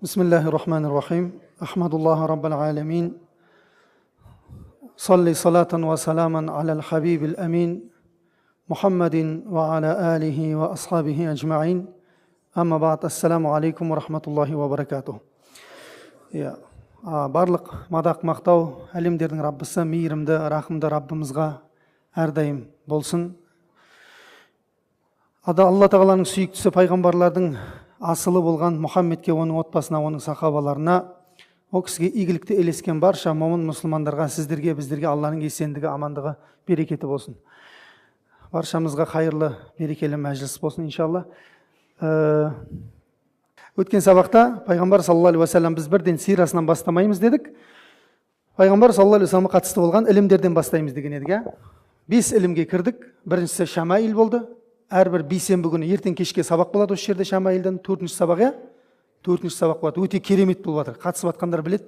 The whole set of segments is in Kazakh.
Bismillahirrahmanirrahim. Ahmadullah Rabbil Alamin. Salli salatan wa salaman alal habibil amin. Muhammadin wa ala alihi wa ashabihi ajma'in. Amma ba'd, assalamu alaikum wa rahmatullahi wa barakatuh. Барлық мадақ мақтау әлемдердің Раббысы, мейірімді, рахымды Раббымызға әрдайым болсын. Алла Тағаланың сүйіктісі пайғамбарлардың асылы болған Мұхаммедке, оның отбасына, оның сахабаларына, о кісіге игілікті елескен барша момын мұсылмандарға, сіздерге, біздерге Алланың есендігі, амандығы, берекеті болсын. Баршамызға қайырлы, берекелі мәжіліс болсын, иншалла. Өткен сабақта пайғамбар саллаллаху алейхи ва саллям, біз бірден сирасынан бастамаймыз дедік. Пайғамбар саллаллаху алейхи ва саллямға қатысты болған ілімдерден бастаймыз деген едік. 5 ілімге кірдік. Біріншісі шамаил болды. Әрбір бейсенбі күні ертең кешке сабақ болады осы жерде шамаилдан. 4-ші сабақ, 4-ші сабақ болады. Өте керемет болып жатыр. Қатысып жатқандар білет.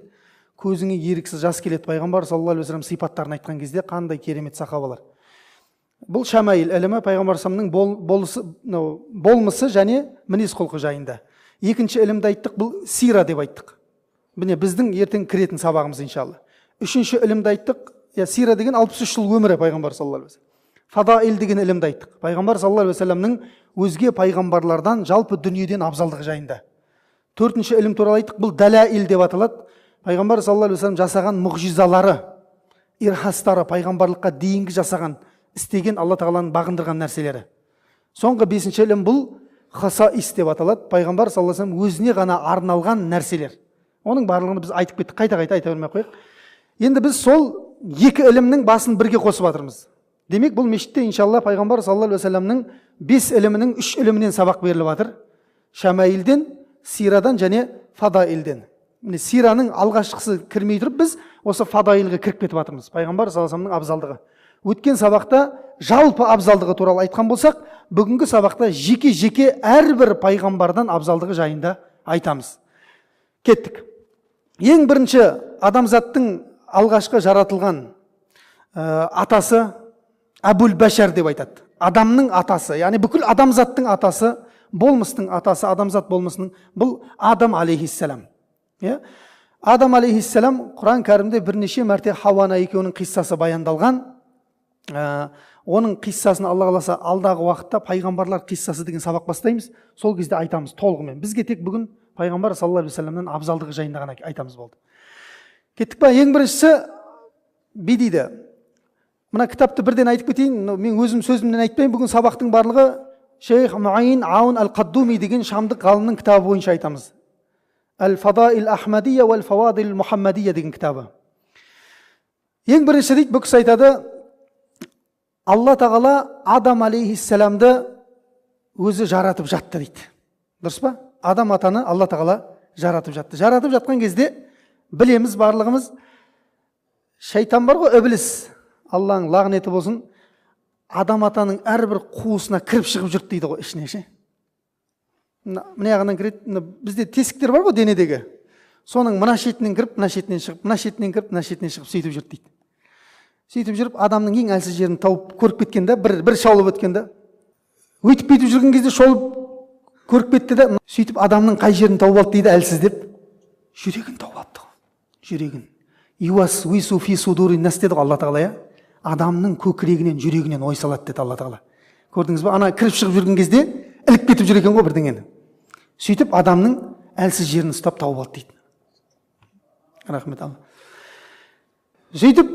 Көзіңе еріксіз жас келеді. Пайғамбар саллаллаху алейхи ва саллям сипаттарын айтқан кезде қандай керемет сахабалар. Бұл шамаил ілімі пайғамбар саллаллаху алейхи ва саллямның болмысы және мінез құлқы жайында. Екінші ілімді айттық, бұл сира деп айттық. Міне біздің ертең кіретін сабағымыз иншалла. Үшінші ілімді айттық, сира деген 63 жыл өмірі пайғамбар саллаллаху алейхи ва саллям. Фадаил деген ілімді айттық. Пайғамбар саллаллаху алейхи ва саллямның өзге пайғамбарлардан жалпы дүниеден абзалдығы жайында. Төртінші ілім туралы айттық, бұл далаил деп аталады. Пайғамбар саллаллаху алейхи ва саллям жасаған мұғжизалары, ирхастары, пайғамбарлыққа дейінгі жасаған, істеген, Алла Тағаланың бағындырған нәрселері. Соңғы 5-ші ілім бұл хасаис деп аталады. Пайғамбар саллаллаху алейхи ва саллям өзіне ғана арналған нәрселер. Оның барлығын біз айтып кеттік, қайта-қайта айта бермей қояйық. Енді біз сол екі ілімнің басын бірге қосып жатырмыз. Демек, бұл мешітте иншалла пайғамбар саллаллаху алейхи ва саллямның 5 ілімінің 3 ілімінен сабақ беріліп жатыр. Шамаилден, сирадан және фадаилден. Міне сираның алғашқысы кірмей тұрып, біз осы фадаилге кіріп кетіп жатырмыз. Пайғамбар саллаллаху алейхи ва саллямның абзалдығы. Өткен сабақта жалпы абзалдығы туралы айтқан болсақ, бүгінгі сабақта жеке-жеке әрбір пайғамбардан абзалдығы жайында айтамыз. Кеттік. Ең бірінші адамзаттың алғашқы жаратылған атасы Әбул Башар деп айтады. Адамның атасы, яғни бүкіл адамзаттың атасы, болмыстың атасы, адамзат болмысының, бұл Адам алейхиссалам. Адам алейхиссалам Құран кәрімде бірнеше мәрте Хауана екеуінің қиссасы баяндалған. Оның қиссасын Алла қаласа алдағы уақытта пайғамбарлар қиссасы деген сабақ бастаймыз. Сол кезде айтамыз толығымен. Бізге тек бүгін пайғамбар саллаллаху алейхи ва саллямның абзалдығы жайында ғана айтамыз болды. Кеттік па? Ең біріншісі бе дейді. Мына кітапты бірден айтып кетейін. Мен өзім сөзімнен айтпайын. Бүгін сабақтың барлығы Шейх Муайин Аун Ал-Қаддуми деген шамдық ғалымның кітабы бойынша айтамыз. Әл-Фадаил Ахмадия вәл Фавадил Мухаммадия деген кітабы. Ең бірінші дейді, бұл кісі айтады, Алла Тағала Адам алейхиссаламды өзі жаратып жатты дейді. Дұрыс па? Адам атаны Алла Тағала жаратып жатты. Жаратып жатқан кезде білеміз барлығымыз, шайтан бар ғой, ібліс, Алланың лағнеті болсын, Адам атаның әрбір қуысына кіріп шығып жүрді дейді ғой, ішіне ше. Мына жағынан кіреді, бізде тесіктер бар ғой денедегі. Соның мына шетінен кіріп, мына шетінен шығып, мына шетінен кіріп, мына шетінен шығып сөйтіп жүрді дейді. Сөйтіп жүріп, адамның ең әлсіз жерін тауып көріп кеткенде, бір шаулып өткенде, өйтіп бүйтіп жүрген кезде шолып көріп кетті де, сөйтіп адамның қай жерін тауып алды дейді, әлсіз деп, жүрегін тауып алды. Жүрегін. Юас уису фи судури нас деді Алла Тағала, адамның көкірегінен, жүрегінен ой салады деді Алла Тағала. Көрдіңіз бе? Ана кіріп шығып жүрген кезде іліп кетіп жүр екен ғой бірдеңені. Сөйтіп адамның әлсіз жерін ұстап тауып алды дейді. Рахмет Алла. Сөйтіп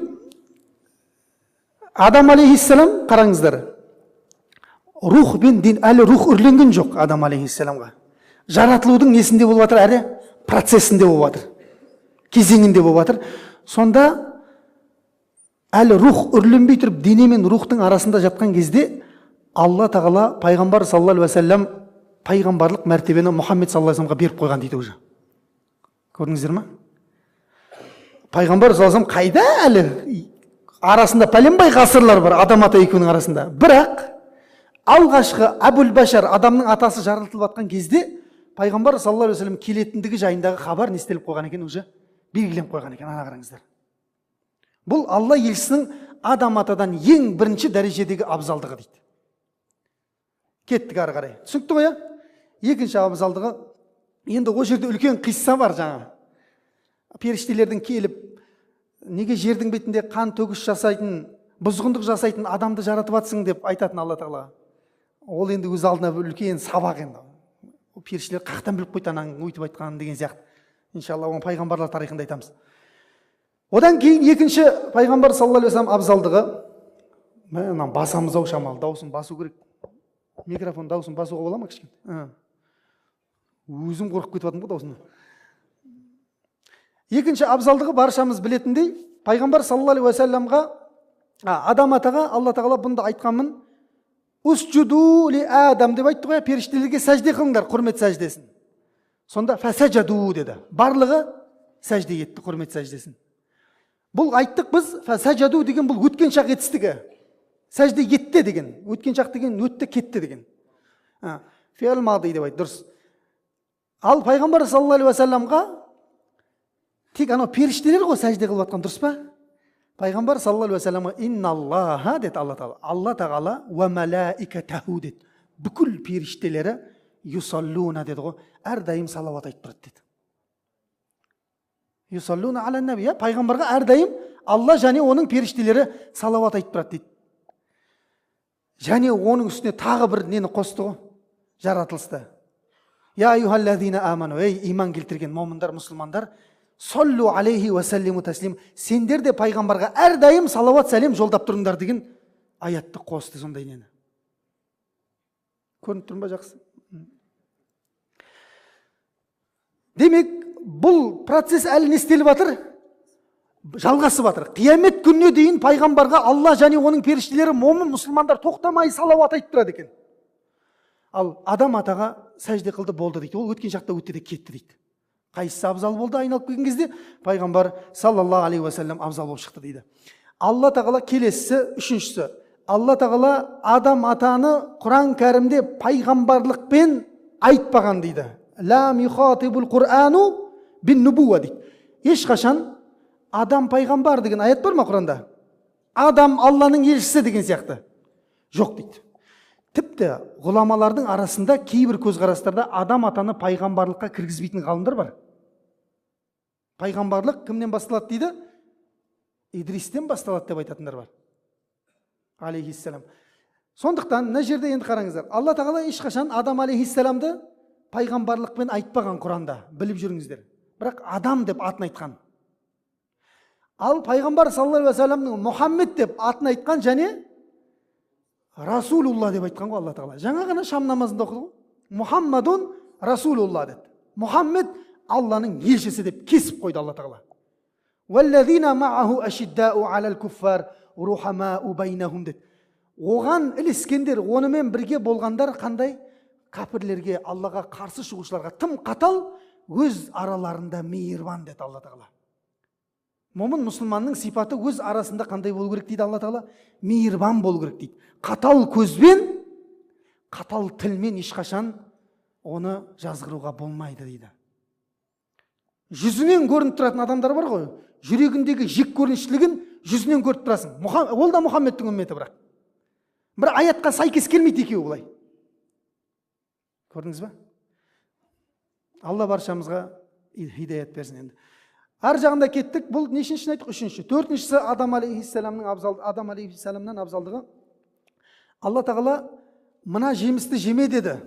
Адам алейхиссалам, қараңыздар, рух пен дин, әлі рух үрленген жоқ Адам алейхиссаламға. Жаратылудың несінде болып жатыр, әрі процесінде болып жатыр, кезеңінде болып жатыр. Сонда әлі рух үрленбей тұрып, дене мен рухтың арасында жатқан кезде Алла Тағала пайғамбар саллаллаху алейхи ва саллям пайғамбарлық мәртебені Мұхаммед саллаллаху алейхи ва саллямға беріп қойған дейді уже. Көрдіңіздер ме? Пайғамбар саллаллаху алейхи ва саллям қайда әлі? Арасында пәленбай ғасырлар бар Адам ата екеуінің арасында. Бірақ алғашқы Әбул Башар, адамның атасы жаратылып жатқан кезде пайғамбар саллаллаху алейхи ва саллям келетіндігі жайындағы хабар не істеліп қойған екен, уже белгіленіп қойған екен. Ана қараңыздар. Бұл Алла елшісінің Адам атадан ең бірінші дәрежедегі абзалдығы дейді. Кеттік ары қарай. Түсінікті ғой? Екінші абзалдығы Енді ол жерде үлкен қисса бар жаңа. Періштелердің келіп, неге жердің бетінде қан төгіс жасайтын, бұзғындық жасайтын адамды жаратып атсың деп айтатын Алла Тағала. Ол енді өз алдына үлкен сабақ енді. Періштелер қақтан біліп қойды ананың өйтіп айтқанын деген сияқты. Иншалла, оны пайғамбарлар тарихында айтамыз. Одан кейін екінші пайғамбар саллаллаху алейхи вассалам абзалдығы, мынаны басамыз ау шамалы, дауысын басу керек. Микрофон дауысын басуға бола ма кішкене? Өзім қорқып кетіп жатырмын ғой даусынан. Екінші абзалдығы баршамыз білетіндей, пайғамбар саллаллаху алейхи вассаламға, адам атаға Алла Тағала бұнда айтқанмын, «Усджуду ли Адам» деп айтты ғой, періштелерге сәжде қылыңдар, құрмет сәждесін. Сонда «Фәсәжаду» деді. Барлығы сәжде етті, құрмет сәждесін. Бұл айттық біз, «Фәсәжаду» деген бұл өткен шақ етістігі. Сәжде етті деген, өткен шақ деген өтті кетті деген. Фиал мады деп айтты, дұрыс. Ал пайғамбар саллаллаху алейхи вассаламға тек анау періштелер ғой сәжде қылып жатқан, дұрыс па? Пайғамбар саллаллаху алейхи вассаламға «Инналлаха» деді Алла Тағала. Алла Тағала «Ва малаикатаху» деді. Бүкіл періштелері «Юсаллуна» деді ғой, әрдайым салауат айтып тұрады деді. «Юсаллуна аля наби», пайғамбарға әрдайым Алла және оның періштелері салауат айтып тұрады дейді. Және оның үстіне тағы бір нені қосты ғой, жаратылысты. «Я айюхаллазина аману», ей иман келтірген момындар, мұсылмандар, «Соллу алейхи ва саллиму таслим», сендер де пайғамбарға әрдайым салауат сәлем жолдап тұрыңдар деген аятты қосты сондай нені. Көрініп тұрмын ба жақсы? Демек, бұл процесс әлі не істеліп жатыр? Жалғасып жатыр. Қиямет күніне дейін пайғамбарға Алла және оның періштелері, момын мұсылмандар тоқтамай салауат айтып тұрады екен. Ал адам атаға сәжде қылды болды дейді. Ол өткен шақта өтті де кетті дейді. Қайсысы абзал болды айналып келген кезде? Пайғамбар саллаллаху алейхи вассалам абзал болып шықты дейді. Алла Тағала келесісі, үшіншісі. Алла Тағала адам атаны Құран кәрімде пайғамбарлықпен айтпаған дейді. Ла михатибул Құрану бин нубуа дейді. Ешқашан адам пайғамбар деген аят бар ма Құранда? Адам Алланың елшісі деген сияқты. Жоқ дейді. Тіпті ғұламалардың арасында кейбір көзқарастарда адам атаны пайғамбарлыққа кіргізбейтін ғалымдар бар. Пайғамбарлық кімнен басталады дейді? Идристен басталады деп айтатындар бар. Алейхиссалам. Сондықтан мына жерде енді қараңыздар. Алла Тағала ешқашан Адам алейхиссаламды пайғамбарлықпен айтпаған Құранда, біліп жүріңіздер. Бірақ адам деп атын айтқан. Ал пайғамбар саллаллаху алейхи вассаламның Мұхаммед деп атын айтқан және Расулулла деп айтқан ғой Алла Тағала. Жаңа ғана шам намазында оқыды ғой. Мұхаммадун Расулулла деді. Мұхаммед Алланың елшісі деп кесіп қойды Алла Тағала. Валлазина мааху ашиддау алал куффар рухамау байнахум деді. Оған ілескендер, онымен бірге болғандар қандай? Кәпірлерге, Аллаға қарсы шығушыларға тым қатал, өз араларында мейірбан деді Алла Тағала. Момын мұсылманның сипаты өз арасында қандай болу керек дейді Алла Тағала? Мейірбан болу керек дейді. Қатал көзбен, қатал тілмен ешқашан оны жазғыруға болмайды дейді. Жүзінен көрініп тұратын адамдар бар ғой, жүрегіндегі жек көрінішілігін жүзінен көріп тұрасың. Ол да Мұхаммедтің үмметі бірақ. Бір аятқа сәйкес келмейді екеуі бұлай. Көрдіңіз ба? Алла баршамызға хидаят берсін енді. Ар жағында кеттік. Бұл нешіншісін айттық? Үшінші. Төртіншісі Адам алейхиссаламнан абзалдығы. Алла Тағала мына жемісті жеме деді.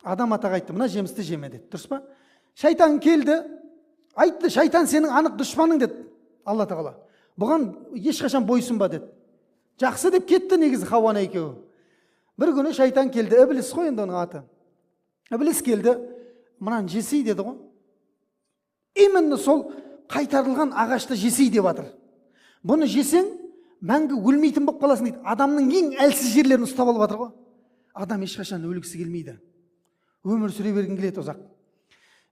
Адам атаға айтты, мына жемісті жеме деді. Дұрыс па? Шайтан келді, айтты, шайтан сенің анық дұшпаның деді Алла Тағала. Бұған ешқашан бойсынба деді. Жақсы деп кетті негізі Хауана екеуі. Бір күні шайтан келді, Ібліс қой енді оның аты. Ібліс келді, мынаны жесей деді ғой. Именно сол қайтарылған ағашты жесей деп жатыр. Бұны жесең, мәңгі өлмейтін болып қаласың дейді. Адамның ең әлсіз жерлерін ұстап алып жатыр ғой. Адам ешқашан өлгісі келмейді. Өмір сүре берген келеді ұзақ.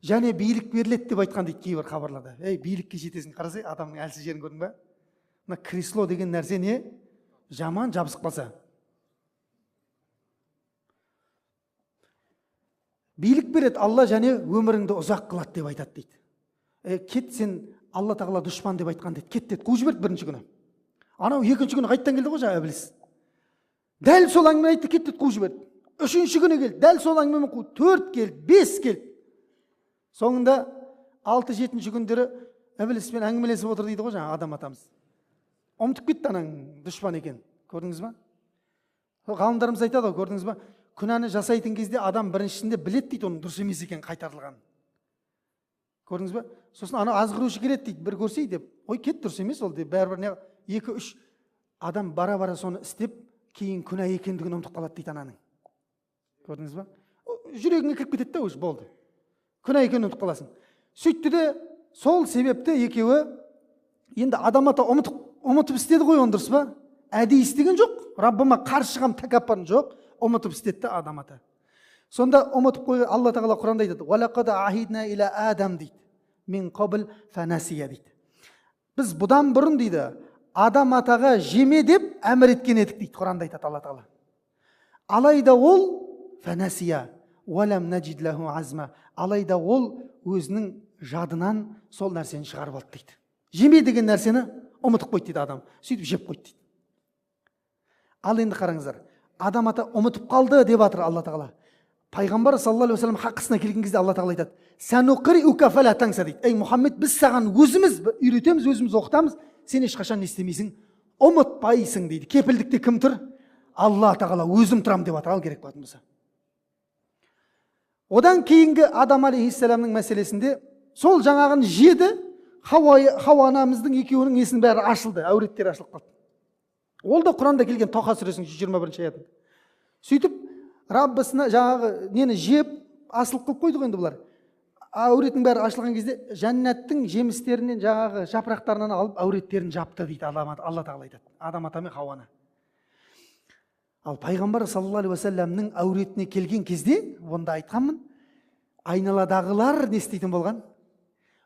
Және билік беріледі деп айтқан дейді кейбір хабарларда. Ей, билікке жетесің, қарасай, адамның әлсіз жерін көрдің ба? Мына кресло деген нәрсе не? Жаман жабысып қалса. Билік береді Алла және өміріңді ұзақ қылады деп айтады дейді. Кет, сен Алла Тағала дұшпан деп айтқан дейді. Кет деді, қуып жіберді бірінші күні. Анау екінші күні қайттан келді ғой жаңа Ібліс. Дәл сол әңгімені айтты, кет деді, қуып жіберді. Үшінші күні келді, дәл сол әңгімені қуып, 4 келді, 5 келді. Соңында 6-7 күндері ібіліспен әңгімелесіп отыр дейді ғой жаңа адам атамыз. Ұмытып кетті анаң дұшпан екен. Көрдіңіз ба? Ғалымдарымыз айтады ғой, көрдіңіз ба? Күнәні жасайтын кезде адам біріншісінде білет дейді, оның дұрыс емес екен қайтарылған. Көрдіңіз ба? Сосын ана азғырушы келеді дейді, бір көрсей деп. Ой, кет, дұрыс емес ол деп. Бәрібір 2-3 адам бара-бара соны істеп, кейін күнә екендігін ұмытып қалады дейді ананың. Көрдіңіз ба? Жүрегіңе кіріп кетеді де, болды. Күнә екенін ұмытып қаласың. Сөйтті де сол себепті екеуі енді адам ата ұмытып істеді ғой, дұрыс па? Әдейі істеген жоқ. Раббыма қарсы шығам тәкаппарым жоқ. Ұмытып істетті адам ата. Сонда ұмытып қойған Алла Тағала Құранда айтады: "Валақад ахидна иля Адам" дейді. "Мин қабл фанасия" дейді. Біз бұдан бұрын дейді, адам атаға жеме деп әмір еткен едік дейді. Құранда айтады Алла Тағала. Алайда ол фанасия валам наджид лаху азма. Алайда ол өзінің жадынан сол нәрсені шығарып алды дейді. Жеме деген нәрсені ұмытып қойды дейді адам. Сөйтіп жеп қойды дейді. Ал енді қараңыздар, адам ата ұмытып қалды деп жатыр Алла Тағала. Пайғамбар саллаллаху алейхи вассалам хаққысына келген кезде Алла Тағала айтады: "Сануқриука фала танса" дейді. Ей Мұхаммед, біз саған өзіміз үйретеміз, өзіміз оқытамыз, сен ешқашан не істемейсің, ұмытпайсың дейді. Кепілдікте кім тұр? Алла Тағала өзім тұрам деп жатыр, ал керек болатын болса. Одан кейінгі Адам алейхиссаламның мәселесінде сол жаңағын жеді, Хауа анамыздың екеуінің есінің бәрі ашылды, әуреттері ашылып қалды. Ол да Құранда келген Тоха сүресінің 121 аятында. Сөйтіп Раббысына жаңағы нені жеп асылып қылып қойды енді бұлар. Әуреттің бәрі ашылған кезде жәннаттың жемістерінен жаңағы жапырақтарынан алып әуреттерін жапты дейді Алла Тағала айтады. Адам ата мен Хауаны. Ал пайғамбар саллаллаху алейхи уассаламның әуретіне келген кезде, онда айтқанмын, айналадағылар не істейтін болған?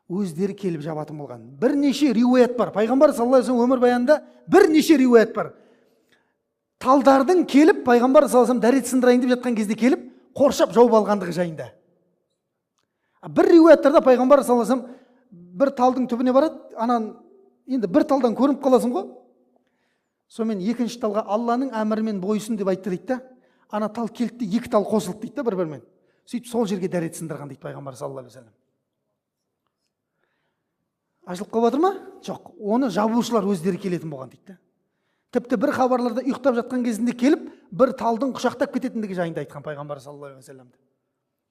Өздері келіп жабатын болған. Бірнеше риуаят бар. Пайғамбар саллаллаху алейхи уассалам өмір баянында бірнеше риуаят бар. Талдардың келіп, пайғамбар саллаллаху алейхи уассалам дәрет сындырайын деп жатқан кезде келіп, қоршап жауып алғандығы жайында. Бір риуаяттарда пайғамбар саллаллаху алейхи уассалам бір талдың түбіне барады, анан енді бір талдан көрініп қаласың ғой. Сонымен екінші талға Алланың әмірімен бойсын деп айтты дейді да. Ана тал келді, екі тал қосылды дейді да бір-бірімен. Сөйтіп сол жерге дәрет сындырған дейді пайғамбар саллаллаху алейхи уассалам. Ашылып қалып жатыр ма? Жоқ. Оны жабушылар өздері келетін болған дейді. Тіпті бір хабарларда ұйықтап жатқан кезінде келіп, бір талдың құшақтап кететіндігі жайында айтқан пайғамбар саллаллаху алейхи вассаламды.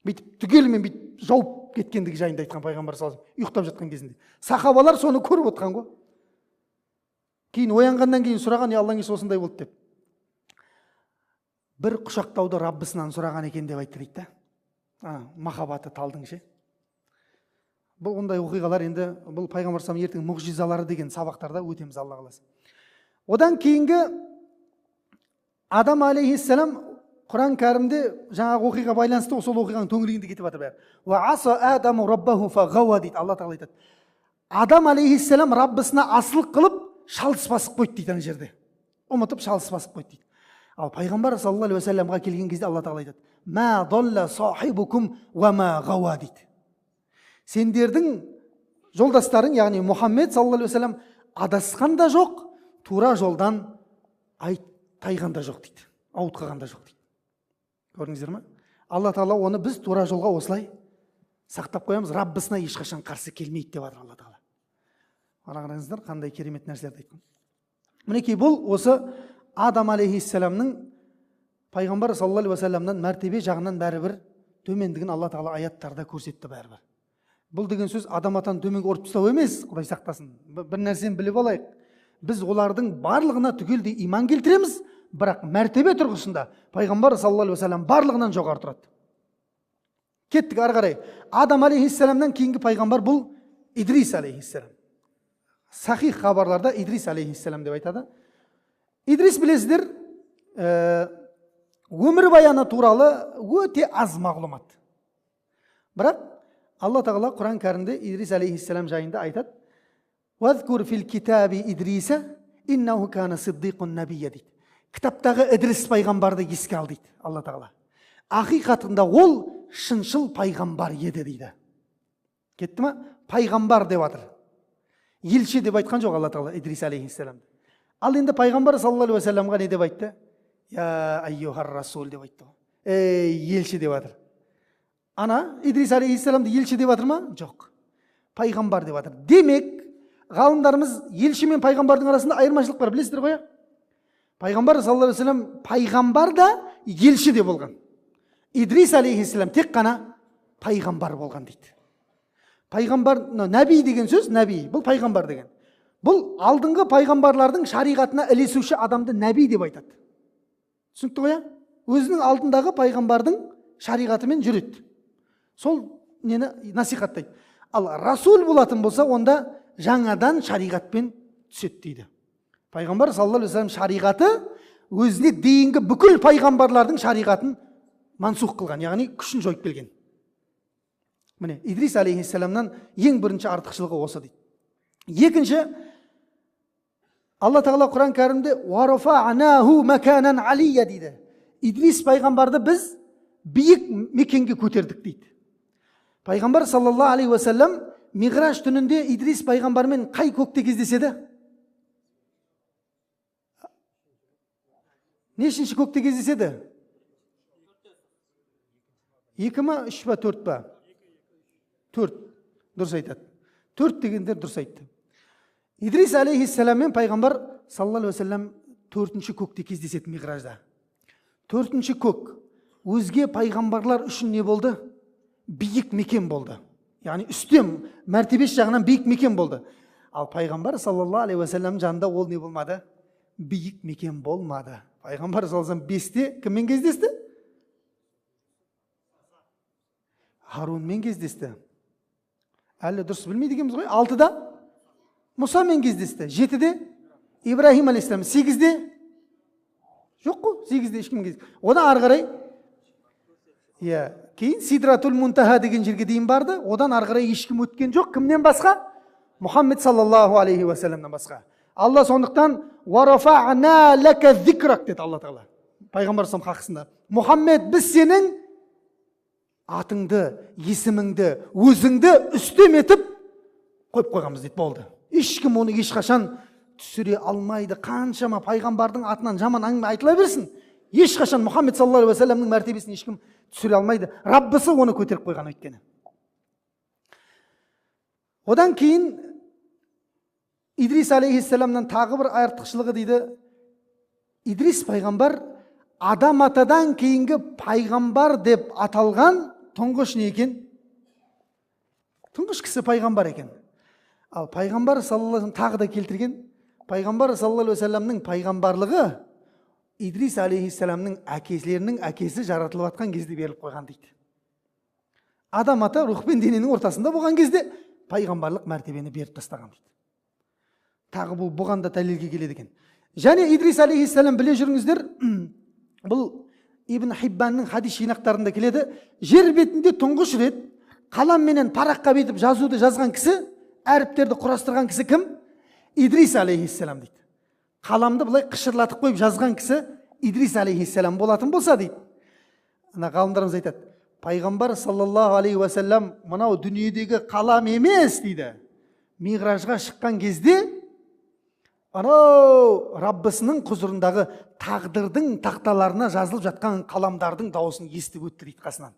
Бүйтіп түгелімен бүйтіп жауып кеткендігі жайында айтқан пайғамбар саллаллаху алейхи вассалам ұйықтап жатқан кезінде. Сахабалар соны көріп отқан ғой. Кейін оянғаннан кейін сұраған: "Аллаң несі осындай болды" деп. Бір құшақтауды Раббысынан сұраған екен деп айтты дейді да. Махаббаты талдың ше. Бұл ондай оқиғалар енді бұл пайғамбар саллаллаху алейхи ертең мұғжизалары деген сабақтарда өтеміз Алла қаласа. Одан кейінгі Адам алейхиссалам Құран кәрімде жаңағы оқиға байланысты сол оқиғаның төңірегінде кетіп жатыр бәрі. Ва аса адаму раббаху фагауа дейді. Алла Тағала айтады. Адам алейхиссалам Раббысына асылық қылып шалыс басып қойды дейді ана жерде. Ұмытып шалыс басып қойды дейді. Ал пайғамбар саллаллаху алейхи уассаламға келген кезде Алла Тағала айтады: "Ма долла сахибукум ва ма гауа" дейді. Сендердің жолдастарың, яғни Мұхаммед саллаллаху алейхи уассалам адасқан да жоқ, тура жолдан тайған да жоқ дейді. Ауытқыған да жоқ дейді. Көрдіңіздер ме? Алла Тағала оны біз тура жолға осылай сақтап қоямыз, Раббысына ешқашан қарсы келмейді деп жатыр Алла Тағала. Ана қараңыздар, қандай керемет нәрселерді айтқан. Мінекей бұл осы Адам алейхиссаламның пайғамбар саллаллаху алейхи уассаламнан мәртебе жағынан бәрібір төмендігін Алла Тағала аяттарда көрсетті бәрібір. Бұл деген сөз адам атаны төменге ұрып тастау емес, Құдай сақтасын. Бір нәрсені біліп алайық. Біз олардың барлығына түгелдей иман келтіреміз, бірақ мәртебе тұрғысында пайғамбар саллаллаху алейхи уассалам барлығынан жоғары тұрады. Кеттік ары қарай. Адам алейхиссаламнан кейінгі пайғамбар бұл Идрис алейхиссалам. Сахих хабарларда Идрис алейхиссалам деп айтады. Идрис білесіздер, өмір баяны туралы өте аз мағлұмат. Бірақ Алла Тағала Құран кәрімде Идрис алейхиссалам жайында айтады: "Вазкур фил китаби Идриса иннаху кана сиддиқун набийя" дейді. Кітаптағы Идрис пайғамбарды еске ал дейді Алла Тағала. Ақиқатында ол шыншыл пайғамбар еді дейді. Кетті ма? Пайғамбар деп жатыр. Елші деп айтқан жоқ Алла Тағала Идрис алейхиссаламды. Ал енді пайғамбар саллаллаху алейхи уассаламға не деп айтты? Я айюхар расул деп айтты. Ей елші деп жатыр. ана Идрис алейхиссаламды елші деп жатыр ма? Жоқ. Пайғамбар деп жатыр. Демек, ғалымдарымыз елші мен пайғамбардың арасында айырмашылық бар, білесіздер ғой? Пайғамбар саллаллаху алейхи вассалам пайғамбар да елші де болған. Идрис алейхиссалам тек қана пайғамбар болған дейді. Пайғамбар, нәби деген сөз, нәби, бұл пайғамбар деген. Бұл алдыңғы пайғамбарлардың шариғатына ілесуші адамды нәби деп айтады. Түсінікті ғой? Өзінің алдындағы пайғамбардың шариғатымен жүреді. Сол нені насихаттайды. Ал расул болатын болса, онда жаңадан шариғатпен түседі дейді. Пайғамбар саллаллаху алейхи вассалам шариғаты өзіне дейінгі бүкіл пайғамбарлардың шариғатын мансух қылған, яғни күшін жойып келген. Міне, Идрис алейхиссаламнан ең бірінші артықшылығы осы дейді. Екінші, Алла Тағала Құран кәрімде «Уарафа'наху маканан алия» дейді. Идрис пайғамбарды біз биік мекенге көтердік дейді. Пайғамбар саллаллаху алейхи уассалам Миғраж түнінде Идрис пайғамбармен қай көкте кездеседі? Нешінші көкте кездеседі? 2 ма, 3 ба, 4 ба? 4. Дұрыс айтады. 4 дегендер дұрыс айтты. Идрис алейхиссаламмен пайғамбар саллаллаху алейхи уассалам 4-ші көкте кездеседі Миғражда. 4-ші көк өзге пайғамбарлар үшін не болды? Биік мекен болды. Яғни үстем, мәртебесі жағынан биік мекен болды. Ал пайғамбар саллаллаху алейхи уассалам жанында ол не болмады? Биік мекен болмады. Пайғамбар саллаллаху алейхи уассалам 5-те кіммен кездесті? Харунмен кездесті. Әлі дұрыс білмейді екенбіз ғой. 6-да Мұсамен кездесті. 7-де Ибрахим алейхиссалам. 8-де жоқ қой, 8-де ешкім кездесті. Одан ары қарай кейін Сидратул Мунтаха деген жерге дейін барды. Одан ары қарай ешкім өткен жоқ. Кімнен басқа? Мұхаммед саллаллаху алейхи уассаламнан басқа. Алла сондықтан «Уарафа'на лака зикрак» деді Алла Тағала. Пайғамбар саллаллаху алейхи вассалам хақысында. Мұхаммед, біз сенің атыңды, есіміңді, өзіңді үстем етіп қойып қойғанбыз дейді, болды. Ешкім оны ешқашан түсіре алмайды. Қаншама пайғамбардың атынан жаман әңгіме айтыла берсін, ешқашан Мұхаммед саллаллаху алейхи уассаламның мәртебесін ешкім түсіре алмайды. Раббысы оны көтеріп қойған өйткені. Одан кейін Идрис алейхиссаламнан тағы бір артықшылығы дейді. Идрис пайғамбар адам атадан кейінгі пайғамбар деп аталған тұңғыш не екен? Тұңғыш кісі пайғамбар екен. Ал пайғамбар саллаллаху алейхи тағы да келтірген, пайғамбар саллаллаху алейхи вассаламның пайғамбарлығы Идрис алейхиссаламның әкелерінің әкесі жаратылып атқан кезде беріліп қойған дейді. Адам ата рух пен дененің ортасында болған кезде пайғамбарлық мәртебені беріп тастаған дейді. Тағы бұл бұған да дәлелге келеді екен. Және Идрис алейхиссалам, біле жүріңіздер, бұл Ибн Хиббанның хадис жинақтарында келеді. Жер бетінде тұңғыш рет қаламменен параққа бетіп жазуды жазған кісі, әріптерді құрастырған кісі кім? Идрис алейхиссалам дейді. Қаламды бұлай қышырлатып қойып жазған кісі Идрис алейхиссалам болатын болса дейді. Ана ғалымдарымыз айтады, пайғамбар саллаллаху алейхи уассалам мынау дүниедегі қалам емес дейді. Миғражға шыққан кезде анау Раббысының құзырындағы тағдырдың тақталарына жазылып жатқан қаламдардың дауысын естіп өтті дейді қасынан.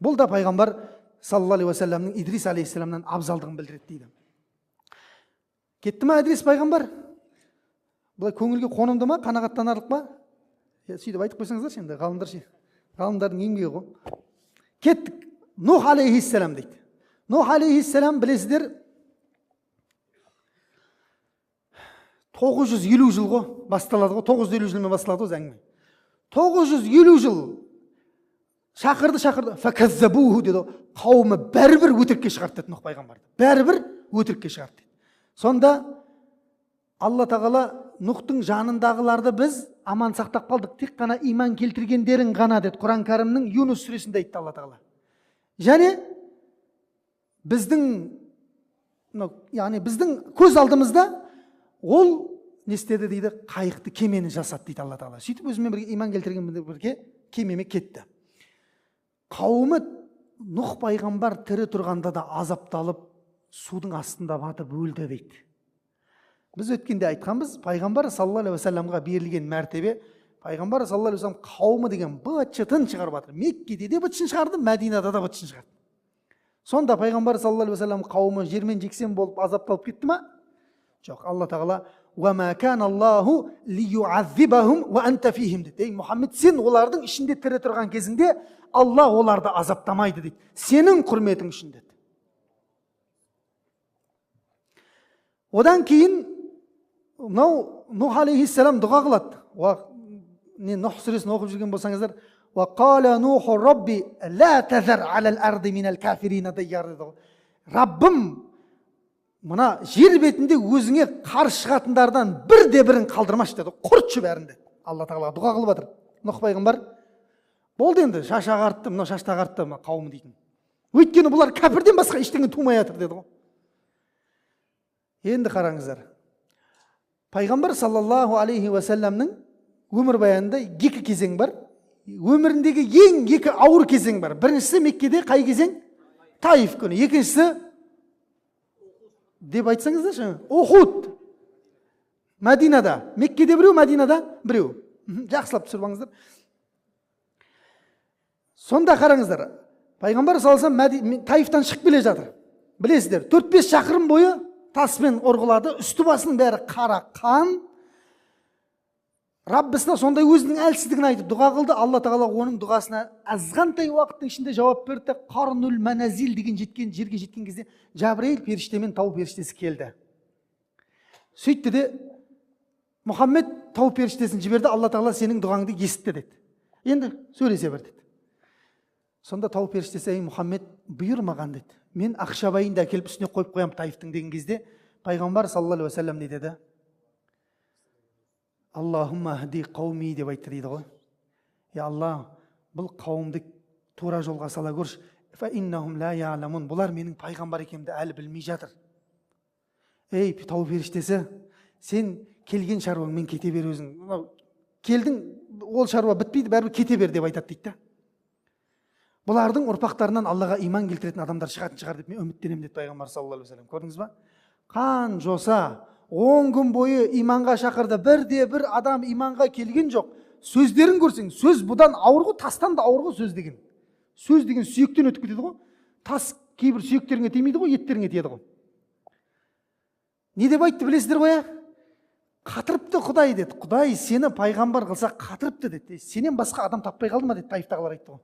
Бұл да пайғамбар саллаллаху алейхи уассаламның Идрис алейхиссаламнан абзалдығын білдіреді дейді. Кетті ма Идрис пайғамбар? Бұлай көңілге қонымды ма, қанағаттанарлық ма? Сөйтіп айтып қойсаңыздар енді, ғалымдар ше. Ғалымдардың еңбегі ғой. Кеттік. Нух алейхиссалам дейді. Нух алейхиссалам білесіздер 950 жыл ғой, басталады ғой, 950 жылмен басталады ғой әңгіме. 950 жыл шақырды, факаззабуху деді. Қауымы бәрібір өтірікке шығарды деді Нух пайғамбарды. Бәрібір өтірікке шығарды деді. Сонда Алла Тағала Нухтың жанындағыларды біз аман сақтап қалдық, тек қана иман келтіргендерін ғана деді. Құран кәрімнің Юнус сүресінде айтты Алла Тағала. Және біздің көз алдымызда ол не істеді дейді, қайықты, кемені жасады дейді Алла Тағала. Сөйтіп өзімен бірге иман келтірген бірге кемеме кетті. Қауымы Нух пайғамбар тірі тұрғанда да азапталып, судың астында батып өлді дейді. Біз өткенде айтқанбыз, пайғамбар саллаллаху алейхи уассаламға берілген мәртебе пайғамбар саллаллаху алейхи вассалам қауымы деген быт-шытын шығарып жатыр. Меккеде де быт-шытын шығарды, Мәдинада да быт-шытын шығарды. Сонда пайғамбар саллаллаху алейхи вассалам қауымы жермен жексен болып азапталып кетті ма? Жоқ. Алла тағала وَمَا كَانَ اللَّهُ لِيُعَذِّبَهُمْ وَأَنْتَ فِيهِمْ дейді. Ей Мұхаммед, сен олардың ішінде тірі тұрған кезіңде Алла оларды азаптамайды дейді. Сенің құрметің үшін деді. Одан кейін мынау Нух алейхиссалам дұға қылады. Нұх сүресін оқып жүрген болсаңыздар, وَقَالَ نُوحُ رَبِّ لَا تَذَرْ عَلَى الْأَرْضِ مِنَ الْكَافِرِينَ دَيَّارَ дейді. Раббым, мына жер бетінде өзіңе қарсы шығатындардан бірде-бірін қалдырмашы деді. Құртшы бәрін деді. Алла тағала дұға қылып жатыр. Нұх пайғамбар болды енді, шаш ағартты, мынау шашты ағартты қауым дейтін. Өйткені бұлар кәпірден басқа ештеңе тумай жатыр деді ғой. Енді қараңыздар. Пайғамбар саллаллаху алейхи уассаламның өмірбаянында екі кезең бар. Өміріндегі ең екі ауыр кезең бар. Біріншісі Меккеде қай кезең? Таиф күні. Екіншісі деп айтсаңыздаршы, Ухуд. Мәдинада. Меккеде біреу, Мәдинада біреу. Жақсылап түсіріп алыңыздар. Сонда қараңыздар. Пайғамбар саллаллаху алейхи вассалам Таифтан шығып келе жатыр. Білесіздер, 4-5 шақырым бойы таспен ұрғылады, үсті басының бәрі қара қан. Раббысына сондай өзінің әлсіздігін айтып дұға қылды. Алла тағала оның дұғасына азғантай уақыттың ішінде жауап берді. Қарнул Маназил деген жерге жеткен кезде Жабраил періштемен тау періштесі келді. Сөйтті де Мұхаммед тау періштесін жіберді. Алла тағала сенің дұғаңды есітті деді. Енді сөйлесе бер деді. Сонда тау періштесі, ей Мұхаммед, бұйыр маған деді. Мен ақшабайын да әкеліп үстіне қойып қоям Таифтың деген кезде пайғамбар саллаллаху алейхи вассалам не деді? Аллахумма хди қауми деп айтты дейді ғой. Я Алла, бұл қауымды тура жолға сала көрші. Фа иннахум ла я'ламун. Бұлар менің пайғамбар екенімді әлі білмей жатыр. Ей тау періштесі, сен келген шаруаңмен кете бер өзің. Келдің, ол шаруа бітпейді, бәрібір кете бер деп айтады дейді. Бұлардың ұрпақтарынан Аллаға иман келтіретін адамдар шығатын шығар деп мен үміттенемін деді пайғамбар саллаллаху алейхи вассалам. Көрдіңіз ба? Қан жоса 10 күн бойы иманға шақырды. Бірде-бір адам иманға келген жоқ. Сөздерін көрсең, сөз бұдан ауыр ғой, тастан да ауыр ғой сөз деген. Сөз деген сүйектен өтіп кетеді ғой. Тас кейбір сүйектеріңе тимейді ғой, еттеріңе тиеді ғой. Не деп айтты білесіздер ғой? Қатырыпты Құдай деді. Құдай сені пайғамбар қылса қатырыпты деді. Сенен басқа адам таппай қалды ма деді, Таифтағылар айтты ғой.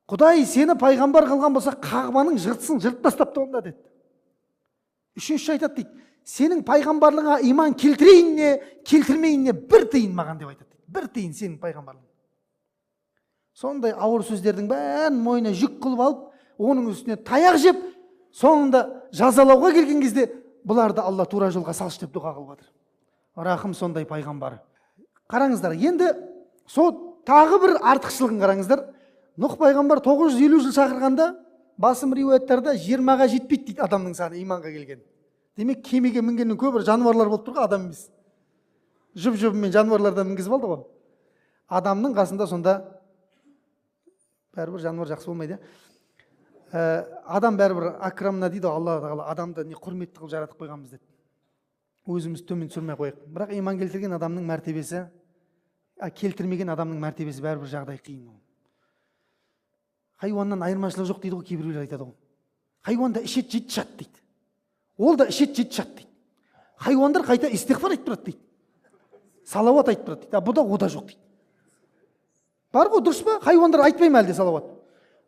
Құдай сені пайғамбар қылған болса қағбаның жыртысын жыртып тастапты онда деді. Үшінші айтады дейді, сенің пайғамбарлығыңа иман келтірейін не, келтірмейін не, бір тиын маған деп айтады. Бір тиын сенің пайғамбарлығың. Сондай ауыр сөздердің бәрін мойнына жүк қылып алып, оның үстіне таяқ жеп, соңында жазалауға келген кезде бұларды Алла тура жолға салшы деп дұға қылып жатыр. Рахым сондай пайғамбар. Қараңыздар, енді сол тағы бір артықшылығын қараңыздар. Нұх пайғамбар 950 жыл шақырғанда басым риуаяттарда 20-ға жетпейді дейді адамның саны иманға келген. Демек кемеге мінгеннің көбі жануарлар болып тұр ғой, адам емес. Жұп-жұбымен жануарлардан мінгізіп алды ғой. Адамның қасында сонда бәрібір жануар жақсы болмайды. Адам бәрібір акрамна дейді, Алла тағала адамды не құрметті қылып жаратып қойғанбыз деді. Өзіміз төмен түсірмей қояйық. Бірақ иман келтірген адамның мәртебесі, келтірмеген адамның мәртебесі бәрібір жағдай қиын. Хайуаннан айырмашылық жоқ дейді ғой, кейбіреулер айтады ғой. Хайуанда ішет жейді шат дейді. Ол да ішет жейді шат дейді. Хайуандар қайта истиғфар айтып тұрады дейді. Салауат айтып тұрады дейді. Бұда ода жоқ дейді. Бар ғой, дұрыс па? Хайуандар айтпай ма әлде салауат?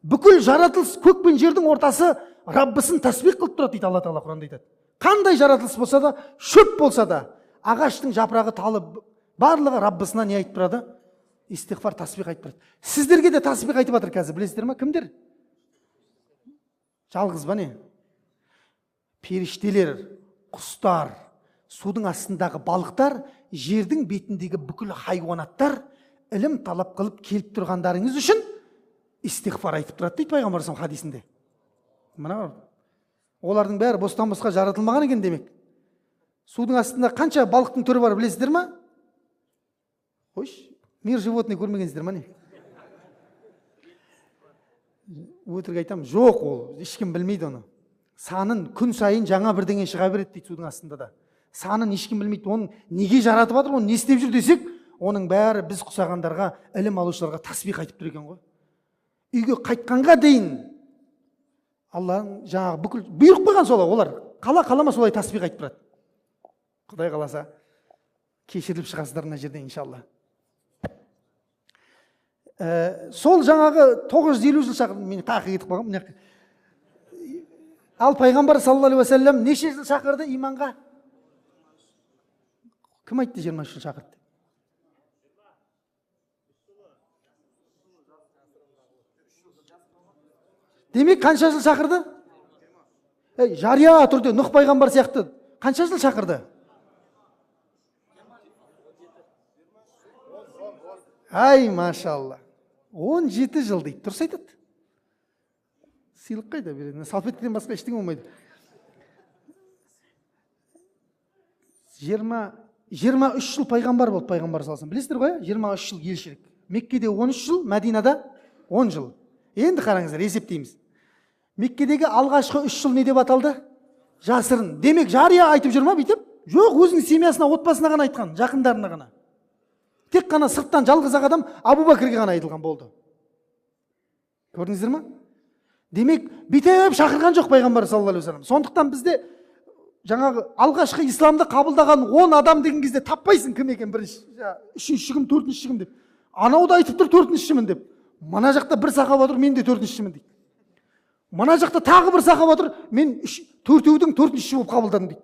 Бүкіл жаратылыс көк пен жердің ортасы Раббысын тасбих қылып тұрады дейді Алла тағала Құранда айтады. Қандай жаратылыс болса да, шөп болса да, ағаштың жапырағы талып, барлығы Раббысына не айтып тұрады? Истиғфар, тасбих айтып тұрады. Сіздерге де тасбих айтып жатыр қазір, білесіздер ма? Кімдер? Жалғыз ба не? Періштелер, құстар, судың астындағы балықтар, жердің бетіндегі бүкіл хайуанаттар ілім талап қылып келіп тұрғандарыңыз үшін истиғфар айтып тұрады дейді пайғамбар хадисінде. Мына олардың бәрі бостан босқа жаратылмаған екен демек. Судың астында қанша балықтың түрі бар білесіздер ма? Қойш, мир животный көрмегенсіздер ма не? Өтірік айтам, жоқ, ол ешкім білмейді оны. Санын күн сайын жаңа бірдеңе шыға береді дейді судың астында да. Санын ешкім білмейді, оны неге жаратып жатыр, оны не істеп жүр десек, оның бәрі біз құсағандарға, ілім алушыларға тасбих айтып тұр екен ғой. Үйге қайтқанға дейін Алла жаңағы бүкіл бұйырып қойған солай, олар қалама солай тасбих айтып тұрады. Құдай қаласа кешіріліп шығасыздар мына жерде иншалла. Сол жаңағы 950 жыл шақырды, мен тақы кетіп қалғам. Ал пайғамбар саллаллаху алейхи ва саллям неше жыл шақырды иманға? Кім айтты 23 жыл шақырды? Демек қанша жыл шақырды? Жария түрде Нұх пайғамбар сияқты қанша жыл шақырды? Ай, машалла. 17 жыл дейді. Дұрыс айтады. Сыйлық қайда береді? Салфеткеден басқа ештеңе болмайды. 23 жыл пайғамбар болды пайғамбар салсын. Білесіздер ғой, 23 жыл елшілік. Меккеде 13 жыл, Мәдинада 10 жыл. Енді қараңыздар, есептейміз. Меккедегі алғашқы 3 жыл не деп аталды? Жасырын. Демек жария айтып жүр ма бүйтіп? Жоқ, өзінің семьясына, отбасына ғана айтқан, жақындарына ғана. Тек қана сырттан жалғыз адам Абу Бәкірге ғана айтылған болды. Көрдіңіздер ма? Демек бүйтіп шақырған жоқ пайғамбар саллаллаху алейхи ва саллям. Сондықтан бізде жаңағы алғашқы исламды қабылдаған 10 адам деген кезде таппайсың кім екен, бірінші, үшінші кім, төртінші кім деп. Анау да айтып тұр төртіншімін деп. Мына жақта бір сахаба тұр, мен де төртіншімін дейді. Мына жақта тағы бір сахаба тұр, мен төртеудің төртінші болып қабылдадым дейді.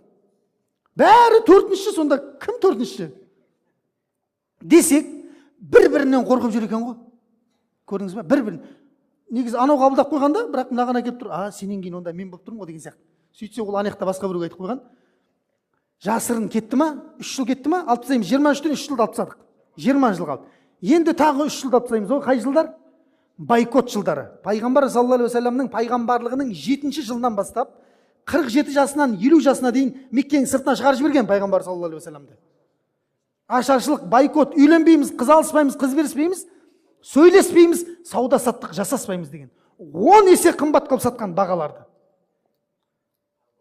Бәрі төртінші, сонда кім төртінші? Десек, бір-бірінен қорқып жүр екен ғой. Көрдіңіз бе? Бір-бірін. Негізі анау қабылдап қойғанда, бірақ мынаған әкеліп тұр, сенен кейін онда мен болып тұрмын ғой деген сияқты. Сөйтсе ол анаяқта басқа біреуге айтып қойған. Жасырын кетті ма? 3 жыл кетті ма? Алып тастаймыз. 23-тен 3 жылды алып тастадық. 20 жыл қалды. Енді тағы 3 жылды алып тастаймыз. Ол қай жылдар? Байкот жылдары. Пайғамбар саллаллаху алейхи ва саллямның пайғамбарлығының 7-ші жылынан бастап 47 жасынан 50 жасына дейін Меккенің сыртына шығарып жіберген пайғамбар саллаллаху алейхи ва саллямды. Ашаршылық, байкот, үйленбейміз, қыз алыспаймыз, қыз беріспейміз, сөйлеспейміз, сауда саттық жасаспаймыз деген 10 есе қымбат қылып сатқан бағаларды.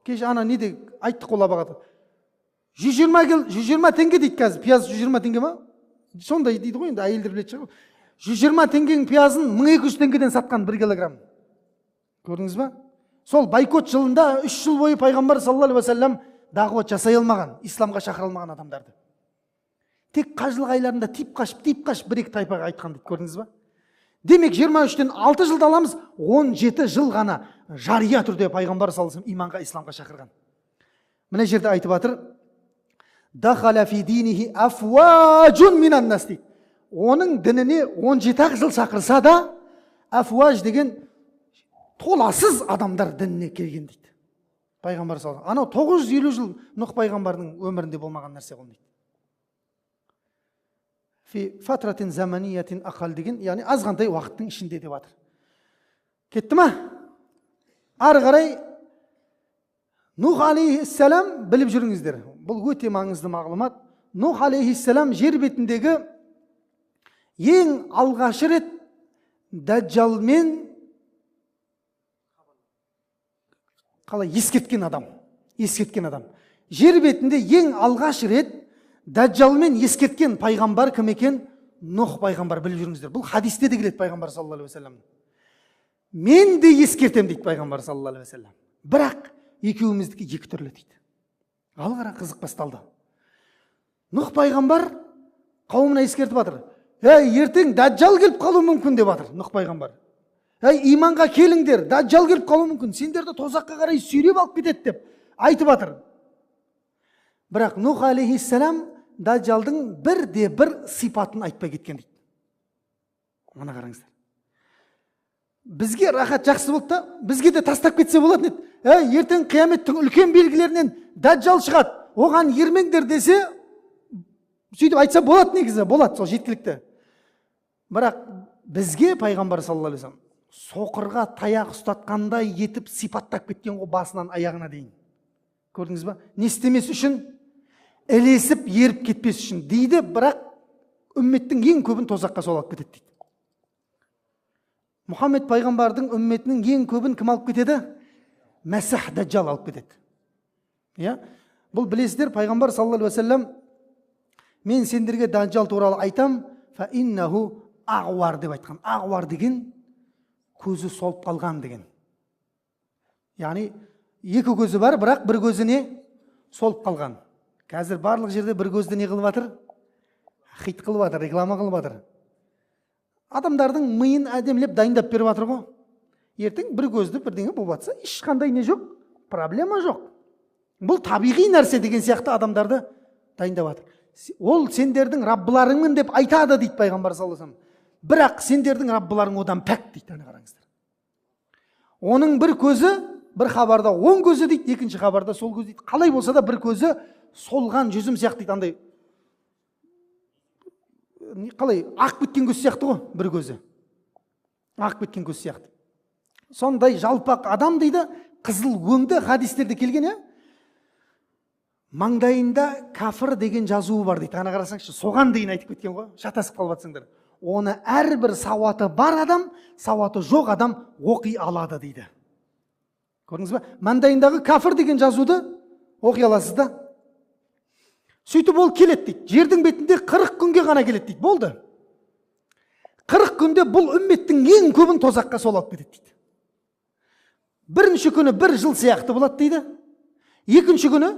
Кеше ана неде айттық қол абағады. 120 теңге дейді қазір. Пияз 120 теңге ма? Сондай дейді ғой, енді әйелдер білетін шығар. 120 теңгенің пиязын 1200 теңгеден сатқан 1 килограмм. Көрдіңіз ба? Сол байкот жылында 3 жыл бойы пайғамбар саллаллаху алейхи ва саллям дағуат жасай алмаған, исламға шақыра алмаған адамдарды. Тек қажылық айларында тип қашып бір-екі тайпаға айтқан дейді. Көрдіңіз ба? Демек 23-тен 6 жылда аламыз, 17 жыл ғана жария түрде пайғамбар саллаллаху алейхи ва саллям иманға, исламға шақырған. Мына жерде айтып жатыр, дахала фи динихи афважун минан нас дейді. Оның дініне 17 жыл шақырса да, афваж деген толасыз адамдар дініне келген дейді. Пайғамбар саллаллаху алейхи ва саллям. Анау 950 жыл Нұх пайғамбардың өмірінде болмаған нәрсе ғой дейді. Фи фатратин заманиятин ақал деген, яғни азғантай уақыттың ішінде деп жатыр. Кетті ма? Ары қарай Нұх алейхиссалам, біліп жүріңіздер. Бұл өте маңызды мағлұмат. Нұх алейхиссалам жер бетіндегі ең алғашы рет Даджалмен қалай ескерткен адам. Жер бетінде ең алғаш рет Даджалмен ескерткен пайғамбар кім екен? Нұх пайғамбар, біліп жүріңіздер. Бұл хадисте де келеді пайғамбар саллаллаху алейхи ва саллям. Мен де ескертем дейді пайғамбар саллаллаху алейхи ва саллям. Бірақ екеуміздікі екі түрлі дейді. Ал қара, қызық басталды. Нұх пайғамбар қауымына ескертіп жатыр. Ертең Даджал келіп қалуы мүмкін деп жатыр Нұх пайғамбар. Иманға келіңдер, Даджал келіп қалуы мүмкін, сендерді тозаққа қарай сүйреп алып кетеді деп айтып жатыр. Бірақ Нұх алейхиссалам Даджалдың бір сипатын айтпай кеткен дейді. Мына қараңыздар. Бізге рахат жақсы болды да, бізге де тастап кетсе болады еді. Ертең қияметтің үлкен белгілерінен Даджал шығады, оған ермеңдер десе, сөйтіп айтса болады негізі, болады, сол жеткілікті. Бірақ бізге пайғамбар саллаллаху алейхи ва саллям соқырға таяқ ұстатқандай етіп сипаттап кеткен ғой басынан аяғына дейін. Көрдіңіз ба? Не істемес үшін? Ілесіп, еріп кетпес үшін дейді, бірақ үмметтің ең көбін тозаққа сол алып кетеді дейді. Мұхаммед пайғамбардың үмметінің ең көбін кім алып кетеді? Мәсіх Даджал алып кетеді. Бұл білесіздер, пайғамбар саллаллаху алейхи ва саллям Мен сендерге Дажжал туралы айтам, фа иннаху ағуар деп айтқан. Ағуар деген көзі солып қалған деген. Яғни екі көзі бар, бірақ бір көзі не? Солып қалған. Қазір барлық жерде бір көзді не қылып жатыр? Хит қылып жатыр, реклама қылып жатыр. Адамдардың миын әдемілеп дайындап беріп жатыр ғой. Ертең бір көзді бірдеңе болып жатса, ешқандай не жоқ, проблема жоқ. Бұл табиғи нәрсе деген сияқты адамдарды дайындап жатыр. Ол сендердің раббыларыңмын деп айтады дейді пайғамбар саллаллаху алейхи вассалам. Бірақ сендердің раббыларың одан пәк дейді, ана қараңыздар. Оның бір көзі бір хабарда оң көзі дейді, екінші хабарда сол көз дейді. Қалай болса да бір көзі солған жүзім сияқты дейді, андай қалай ақ біткен көз сияқты ғой, бір көзі ақ біткен көз сияқты. Сондай жалпақ адам дейді, қызыл өңді, хадистерде келген, маңдайында кафір деген жазуы бар дейді. Ана қарасаңшы, соған дейін айтып кеткен ғой, шатасып қалып жатсаңдар. Оны әрбір сауаты бар адам, сауаты жоқ адам оқи алады дейді. Көрдіңіз ба? Маңдайындағы кафір деген жазуды оқи аласыз да. Сөйтіп ол келеді дейді. Жердің бетінде 40 күнге ғана келеді дейді. Болды. 40 күнде бұл үмметтің ең көбін тозаққа солап кетеді дейді. Бірінші күні бір жыл сияқты болады дейді. Екінші күні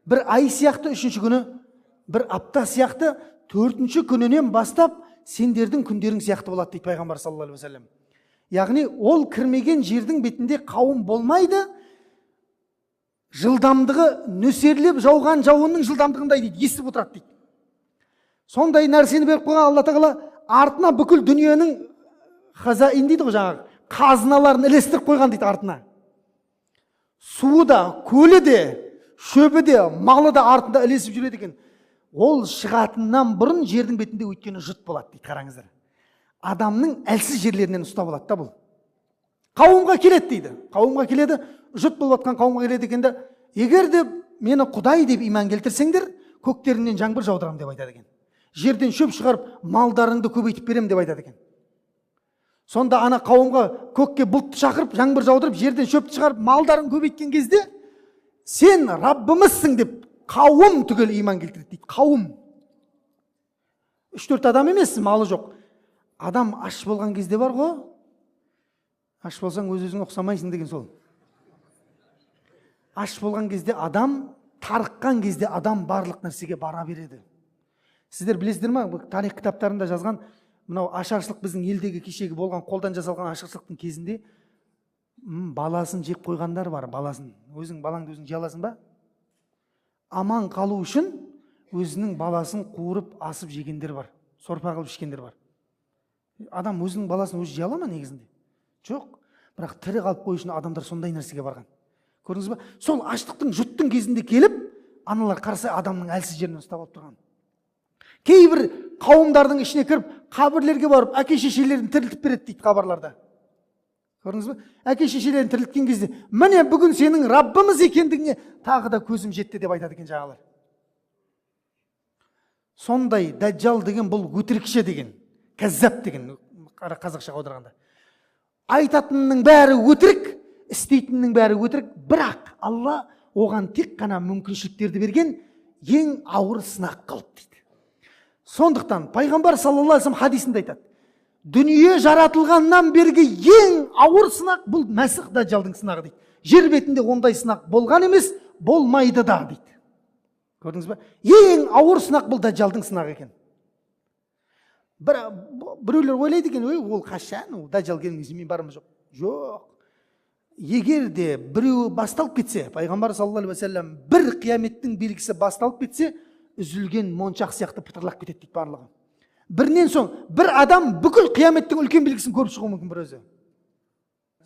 бір ай сияқты, үшінші күні бір апта сияқты, төртінші күнінен бастап сендердің күндерің сияқты болады дейді пайғамбар саллаллаху алейхи вассалам. Яғни ол кірмеген жердің бетінде қауым болмайды. Жылдамдығы нөсерлеп жауған жауынның жылдамдығындай дейді, естіп отырады дейді. Сондай нәрсені беріп қойған Алла тағала артына бүкіл дүниенің хазаин дейді ғой, жаңағы қазыналарын ілестіріп қойған дейді артына. Суы да, көлі де, шөбі де, малы да артында ілесіп жүреді екен. Ол шығатыннан бұрын жердің бетінде өйткені жұт болады дейді, қараңыздар. Адамның әлсіз жерлерінен ұстап алады да бұл. Қауымға келеді дейді. Қауымға келеді, жұт болып жатқан қауымға келеді екен де, егер де мені Құдай деп иман келтірсеңдер, көктеріңнен жаңбыр жаудырам деп айтады екен. Жерден шөп шығарып, малдарыңды көбейтіп берем деп айтады екен. Сонда ана қауымға көкке бұлтты шақырып, жаңбыр жаудырып, жерден шөпті шығарып, малдарын көбейткен кезде, сен Раббымызсың деп қауым түгел иман келтіреді дейді. Қауым. 3-4 адам емес, малы жоқ. Адам аш болған кезде бар ғой, аш болсаң өз-өзіңе ұқсамайсың деген сол. Аш болған кезде адам, тарыққан кезде адам барлық нәрсеге бара береді. Сіздер білесіздер ма, тарих кітаптарында жазған, мынау ашаршылық біздің елдегі кешегі болған қолдан жасалған ашаршылықтың кезінде баласын жеп қойғандар бар, баласын. Өзің балаңды өзің жей аласың ба? Аман қалу үшін өзінің баласын қуырып асып жегендер бар, сорпа қылып ішкендер бар. Адам өзінің баласын өзі жей ала ма негізінде? Жоқ. Бірақ тірі қалып қою үшін адамдар сондай нәрсеге барған. Көрдіңіз ба? Сол аштықтың, жұттың кезінде келіп, аналар қарсы адамның әлсіз жерінен ұстап алып тұрған. Кейбір қауымдардың ішіне кіріп, қабірлерге барып, әке шешелерін тірілтіп береді дейді хабарларда. Көрдіңіз ба? Әке шешелерін тірілткен кезде, міне бүгін сенің Раббымыз екендігіне тағы да көзім жетті деп айтады екен жаңалар. Сондай Дажжал деген бұл өтірікші деген, кәззап деген, қазақшаға аударғанда. Айтатынның бәрі өтірік, істейтіннің бәрі өтірік, бірақ Алла оған тек қана мүмкіншіліктерді берген, ең ауыр сынақ қылып дейді. Сондықтан пайғамбар саллаллаху алейхи вассалам хадисінде айтады, дүние жаратылғаннан бергі ең ауыр сынақ бұл Мәсіх Дажжалдың сынағы дейді. Жер бетінде ондай сынақ болған емес, болмайды да дейді. Көрдіңіз ба? Ең ауыр сынақ бұл Дажжалдың сынағы екен. Біреулер ойлайды екен, ол қашан, Дажжал келмесе мен барым жоқ. Жоқ. Егер де біреу басталып кетсе, пайғамбар саллаллаху алейхи вассалам бір қияметтің белгісі басталып кетсе, үзілген моншақ сияқты пытырлап кетеді дейді барлығы. Бірінен соң бір адам бүкіл қияметтің үлкен белгісін көріп шығуы мүмкін бір өзі.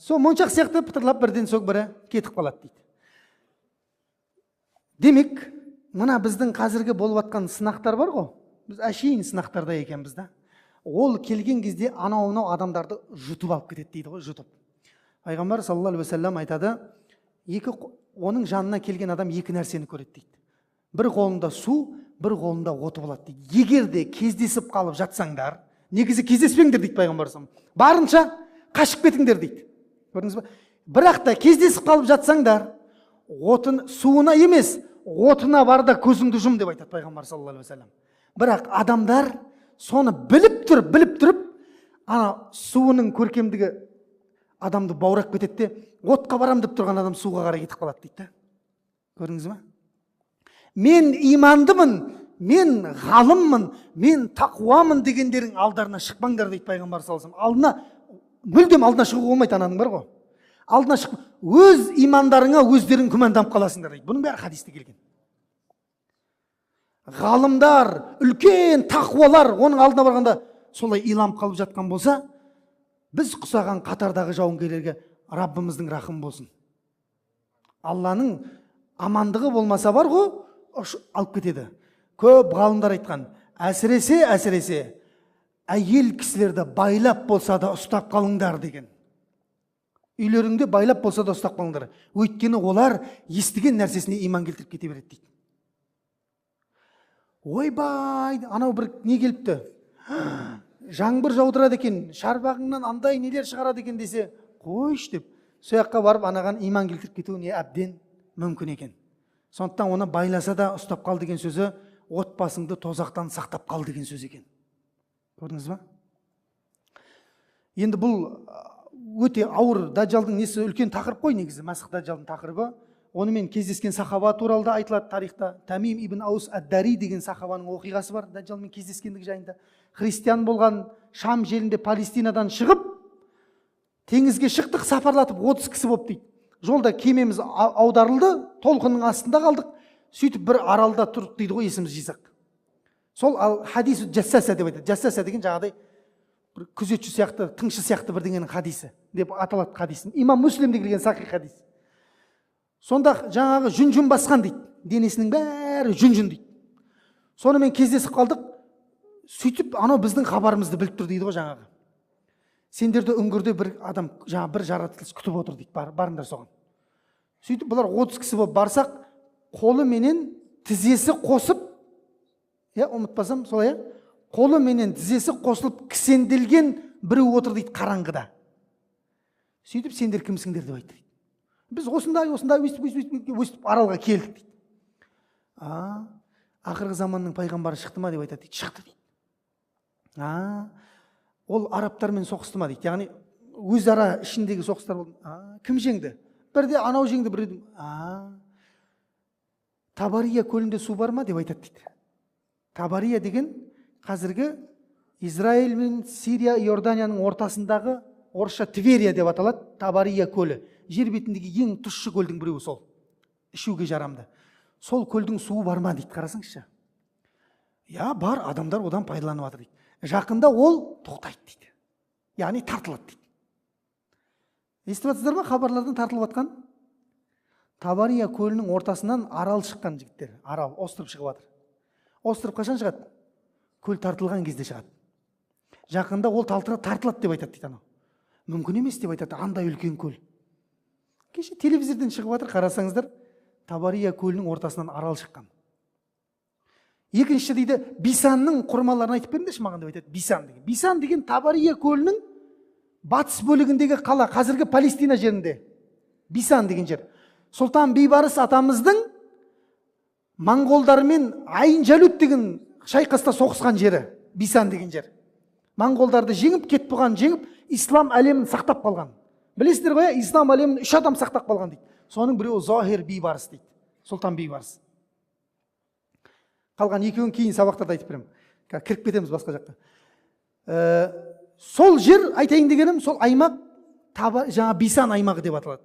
Сол моншақ сияқты пытырлап бірден соң бірі кетіп қалады дейді. Демек, мына біздің қазіргі болып жатқан сынақтар бар ғой, біз әшейін сынақтарда екенбіз да. Ол келген кезде анау адамдарды жұтып алып кетеді дейді ғой, жұтып. Пайғамбар саллаллаху алейхи вассалам айтады, оның жанына келген адам екі нәрсені көреді дейді. Бір қолында су, бір қолында оты болады дейді. Егер де кездесіп қалып жатсаңдар, негізі кездеспеңдер дейді пайғамбар саллаллаху алейхи вассалам. Барынша қашып кетіңдер дейді. Көрдіңіз ба? Бірақ та кездесіп қалып жатсаңдар, суына емес, отына бар да көзіңді жұм деп айтады пайғамбар саллаллаху алейхи вассалам. Бірақ адамдар соны біліп тұрып, ана суының көркемдігі адамды баурап кетеді де, отқа барам деп тұрған адам суға қарай кетіп қалады дейді. Көрдіңіз ме? Мен имандымын, мен ғалыммын, мен тақуамын дегендердің алдарына шықпаңдар дейді пайғамбар саллаллаху алейхи вассалам. Мүлдем алдына шығуға болмайды, ананың бар ғой. Алдына шық, өз имандарыңа өздерің күмәнданып қаласыңдар дейді. Бұның бәрі хадисте келген. Ғалымдар, үлкен тақуалар оның алдына барғанда солай иланып қалып жатқан болса, біз құсаған қатардағы жауынгерлерге Раббымыздың рахым болсын. Алланың амандығы болмаса бар ғой, алып кетеді. Көп ғалымдар айтқан, әсіресе әйел кісілерді байлап болса да ұстап қалыңдар деген. Үйлеріңде байлап болса да ұстап қалыңдар. Өйткені олар естіген нәрсесіне иман келтіріп кете береді дейді. Ойбай, анау бір не келіпті? Жаңбыр жаудырады екен, шарбағыңнан андай нелер шығарады екен десе, қойшы деп, сояққа барып анаған иман келтіріп кетуіне әбден мүмкін екен. Сондықтан оны байласа да ұстап қал деген сөзі, отбасыңды тозақтан сақтап қал деген сөз екен. Көрдіңіз ба? Енді бұл өте ауыр, дәжжалдың несі үлкен тақырып қой негізі, Мәсіх дәжжалдың тақырыбы. Онымен кездескен сахаба туралы да айтылады тарихта. Тамим ибн Аус ад-Дари деген сахабаның оқиғасы бар, дәжжалмен кездескендігі жайында. Христиан болған, Шам жерінде Палестинадан шығып, теңізге шықтық, сапарлатып 30 кісі болып дейді. Жолда кемеміз аударылды, толқынның астында қалдық. Сөйтіп бір аралда тұрдық дейді ғой, есіміз жисақ. Сол хадису джассаса деп айтады. Джассаса деген жаңағыдай бір күзетші сияқты, тыңшы сияқты бірдеңенің хадисі деп аталады хадисін. Имам Муслимде келген сахих хадис. Сонда жаңағы жүн басқан дейді. Денесінің бәрі жүн дейді. Сонымен кездесіп қалдық. Сөйтіп анау біздің хабарымызды біліп тұр дейді ғой жаңағы. Сендерді үңгірде бір адам, жаңа бір жаратылыс күтіп отыр дейді. Барыңдар соған. Сөйтіп бұлар 30 кісі болып барсақ, қолы менен тізесі қосып, ұмытпасам солай, қолы менен тізесі қосылып кісенделген біреу отыр дейді қараңғыда. Сөйтіп сендер кімсіңдер деп айтты. Біз осындай өстіп аралға келдік дейді. Ақырғы заманның пайғамбары шықты ма деп айтады дейді. Шықты дейді. Ол арабтармен соғысты ма дейді. Яғни өзара ішіндегі соғыстар болды. Кім жеңді? Бірде анау жеңді, бірде. Табария көлінде су бар ма деп айтады дейді. Табария деген қазіргі Израиль мен Сирия, Иорданияның ортасындағы, орысша Тверия деп аталады, Табария көлі. Жер бетіндегі ең тұщы көлдің біреуі сол. Ішуге жарамды. Сол көлдің суы бар ма дейді, қарасаңызшы. Бар, адамдар одан пайдаланып жатыр дейді. Жақында ол тоқтайды дейді. Яғни тартылады дейді. Естіп жатсыздар ма, хабарлардан тартылып жатқан? Табария көлінің ортасынан арал шыққан жігіттер. Арал, остров шығып жатыр. Остров қашан шығады? Көл тартылған кезде шығады. Жақында ол тартылады деп айтады дейді анау. Мүмкін емес деп айтады, андай үлкен көл. Кеше телевизордан шығып жатыр, қарасаңыздар, Табария көлінің ортасынан арал шыққан. Екінші дейді, Бисанның құрмаларын айтып беріңдерші маған деп айтады. Бисан деген. Бисан деген Табария көлінің батыс бөлігіндегі қала, қазіргі Палестина жерінде. Бисан деген жер. Сұлтан Бейбарыс атамыздың Монғолдармен Айын Жалут деген шайқаста соғысқан жері, Бисан деген жер. Монғолдарды жеңіп, кетбұған жеңіп, ислам әлемін сақтап қалған. Білесіздер ғой, ислам әлемін 3 адам сақтап қалған дейді. Соның біреуі Захир Бейбарыс дейді. Сұлтан Бейбарыс. Қалған екеуін кейін сабақтарда айтып беремін. Кіріп кетеміз басқа жаққа. Сол жер, айтайын дегенім, сол аймақ жаңа Бисан аймағы деп аталады.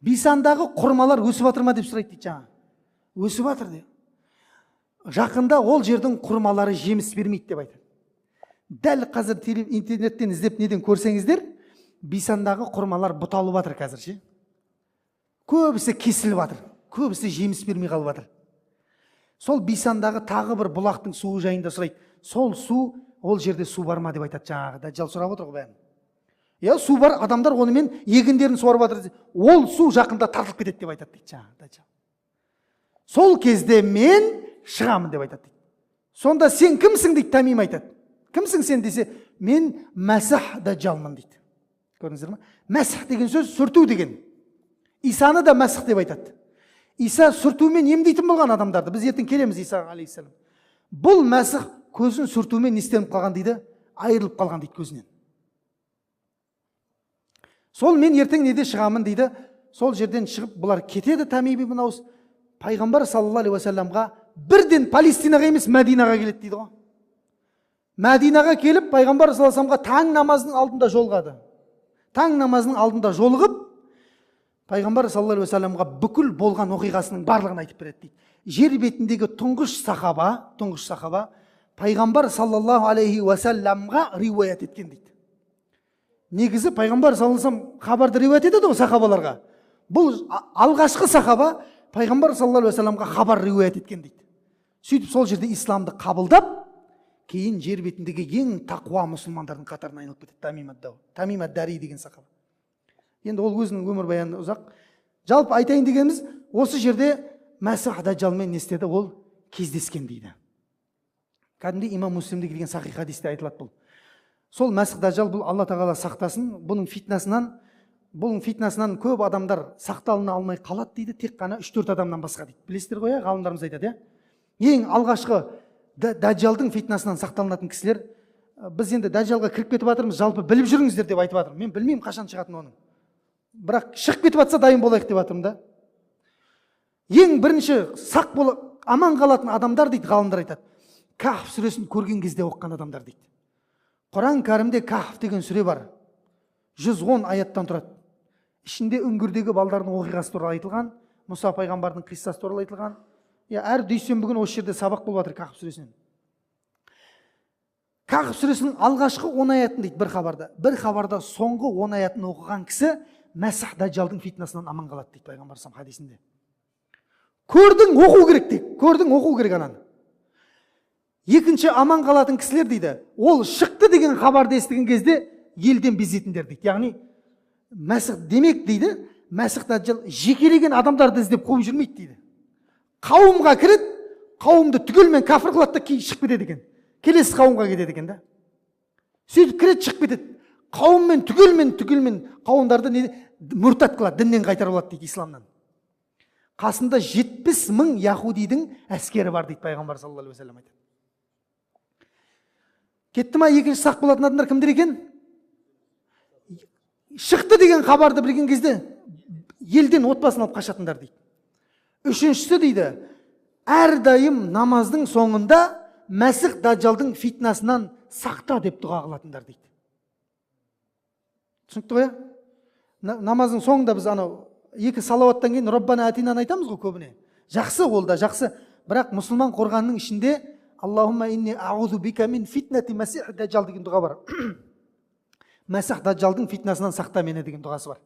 Бисандағы құрмалар өсіп жатыр ма деп сұрайды дейді жаңа. Өсіп жатыр деп. Жақында ол жердің құрмалары жеміс бермейді деп айтады. Дәл қазір интернеттен іздеп неден көрсеңіздер, Бисандағы құрмалар бұталып жатыр қазір ше. Көбісі кесіліп жатыр, көбісі жеміс бермей қалып жатыр. Сол Бисандағы тағы бір бұлақтың суы жайында сұрайды. Сол су, ол жерде су бар ма деп айтады жаңағы. Дәжжал сұрап отыр ғой бәрін. Су бар, адамдар онымен егіндерін суарып жатыр. Ол су жақында тартылып кетеді деп айтады дейді жаңағы Дәжжал. Сол кезде мен шығамын деп айтады дейді. Сонда сен кімсің дейді, Тамим айтады. Кімсің сен десе, мен Мәсіх Дәжжалмын дейді. Көрдіңіздер ме? Мәсіх деген сөз сүрту деген. Исаны да Мәсіх деп айтады. Иса сүртумен емдейтін болған адамдарды. Біз ертең келеміз Исаға алейхиссалам. Бұл Мәсіх көзін сүртумен не істеніп қалған дейді, айырылып қалған дейді көзінен. Сол мен ертең неде шығамын дейді, сол жерден шығып бұлар кетеді Тамим ибн Аус. Пайғамбар саллаллаху алейхи уассаламға бірден Палестинаға емес Мәдинаға келеді дейді ғой. Мәдинаға келіп пайғамбар саллаллаху алейхи уассаламға таң намазының алдында жолығады. Таң намазының алдында жолығып, пайғамбар саллаллаху алейхи уассаламға бүкіл болған оқиғасының барлығын айтып береді дейді. Жер бетіндегі тұңғыш сахаба пайғамбар саллаллаху алейхи уассаламға риуаят еткен дейді. Негізі пайғамбар саллаллаху алейхи уассалам хабарды риуаят етеді ғой сахабаларға. Бұл алғашқы сахаба пайғамбар саллаллаху алейхи уассаламға хабар риуаят еткен дейді. Сөйтіп сол жерде исламды қабылдап, кейін жер бетіндегі ең тақуа мұсылмандардың қатарына айналып кетеді Тамим ад-Дари деген сахаба. Енді ол өзінің өмірбаяны ұзақ. Жалпы айтайын дегеніміз, осы жерде Мәсіх Даджалмен не істеді, ол кездескен дейді. Кәдімгідей имам Муслимде келген сахих хадисте айтылады бұл. Сол Мәсіх Даджал, бұл Алла тағала сақтасын, бұның фитнасынан көп адамдар сақталына алмай қалады дейді, тек қана 3-4 адамнан басқа дейді. Білесіздер ғой, ғалымдарымыз айтады, ең алғашқы Даджалдың фитнасынан сақталынатын кісілер, біз енді Даджалға кіріп кетіп жатырмыз, жалпы біліп жүріңіздер деп айтып жатырмын. Мен білмеймін қашан шығатын оның. Бірақ шығып кетіп жатса дайын болайық деп жатырмын да. Ең бірінші сақ болып аман қалатын адамдар дейді, ғалымдар айтады. Кахф сүресін көрген кезде оқыған адамдар дейді. Құран кәрімде Кахф деген сүре бар. 110 аяттан тұрады. Ішінде үңгірдегі балдардың оқиғасы туралы айтылған, Мұса пайғамбардың қиссасы туралы айтылған. Әр дүйсенбі күні осы жерде сабақ болып жатыр Кахф сүресінен. Кахф сүресінің алғашқы 10 аятын дейді бір хабарда. Бір хабарда соңғы 10 аятын оқыған кісі Мәсіх Даджалдың фитнасынан аман қалады дейді пайғамбар сам хадисінде. Көрдің, оқу керек дейді. Көрдің, оқу керек ананы. Екінші аман қалатын кісілер дейді, ол шықты деген хабарды естіген кезде елден безетіндер дейді. Яғни Мәсіх демек дейді, Мәсіх Даджал жекелеген адамдарды іздеп қуып жүрмейді дейді. Қауымға кіреді, қауымды түгелмен кәфір қылады да кейін шығып кетеді екен. Келесі қауымға кетеді екен да. Сөйтіп кіреді, шығып кетеді. Қауыммен түгелмен қауымдарды мұртат қылады, діннен қайтарып алады дейді, исламнан. Қасында 70 мың яһудидің әскері бар дейді пайғамбар саллаллаху алейхи уассалам айтады. Кетті ма екінші сақ болатын адамдар кімдер екен? Шықты деген хабарды білген кезде елден отбасын алып қашатындар дейді. Үшіншісі дейді, әрдайым намаздың соңында Мәсіх Даджалдың фитнасынан сақта деп дұға қылатындар дейді. Түсінікті ғой? Намаздың соңында біз екі салауаттан кейін Роббана атинаны айтамыз ғой көбіне. Жақсы ол да, жақсы. Бірақ мұсылман қорғанның ішінде Аллахумма инни аузу бика мин фитнати Мәсіх Даджал деген дұға бар. Мәсіх Даджалдың фитнасынан сақта мені деген дұғасы бар.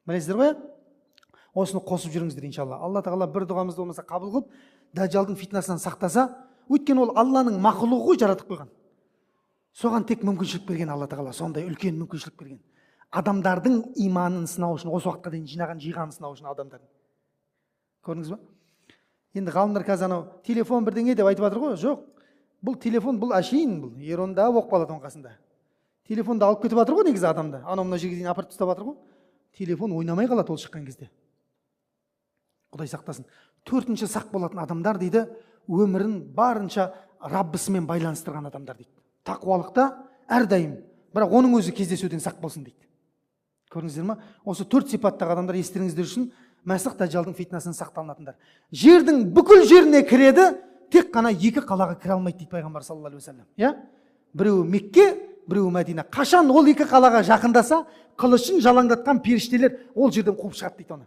Білесіздер ғой? Осыны қосып жүріңіздер иншалла. Алла тағала бір дұғамызды болмаса қабыл қылып, Даджалдың фитнасынан сақтаса, өйткені ол Алланың мақұлығы жаратып қойған. Соған тек мүмкіншілік берген Алла тағала, сондай үлкен мүмкіншілік берген. Адамдардың иманын сынау үшін, осы уақытқа дейін жиғанын сынау үшін адамдардың. Көрдіңіз ба? Енді ғалымдар қазір телефон бірдеңе деп айтып жатыр ғой. Жоқ, бұл телефон, бұл әшейін, бұл еронда болып қалады оның қасында. Телефонды алып кетіп жатыр ғой негізі адамды. Мына жерге дейін апарып тастап жатыр ғой. Телефон ойнамай қалады ол шыққан кезде. Құдай сақтасын. Төртінші сақ болатын адамдар дейді, өмірін барынша Раббысымен байланыстырған адамдар дейді. Тақуалықта әрдайым, бірақ оның өзі кездесуден сақ болсын дейді. Көрдіңіздер ма? Осы 4 сипаттағы адамдар естеріңіздер үшін Мәсіх Даджалдың фитнасынан сақталынатындар. Жердің бүкіл жеріне кіреді, тек қана 2 қалаға кіре алмайды дейді пайғамбар саллаллаху алейхи уассалам. Біреуі Мекке, біреуі Мәдина. Қашан ол 2 қалаға жақындаса, қылышын жалаңдатқан періштелер ол жерден қуып шығады дейді оны.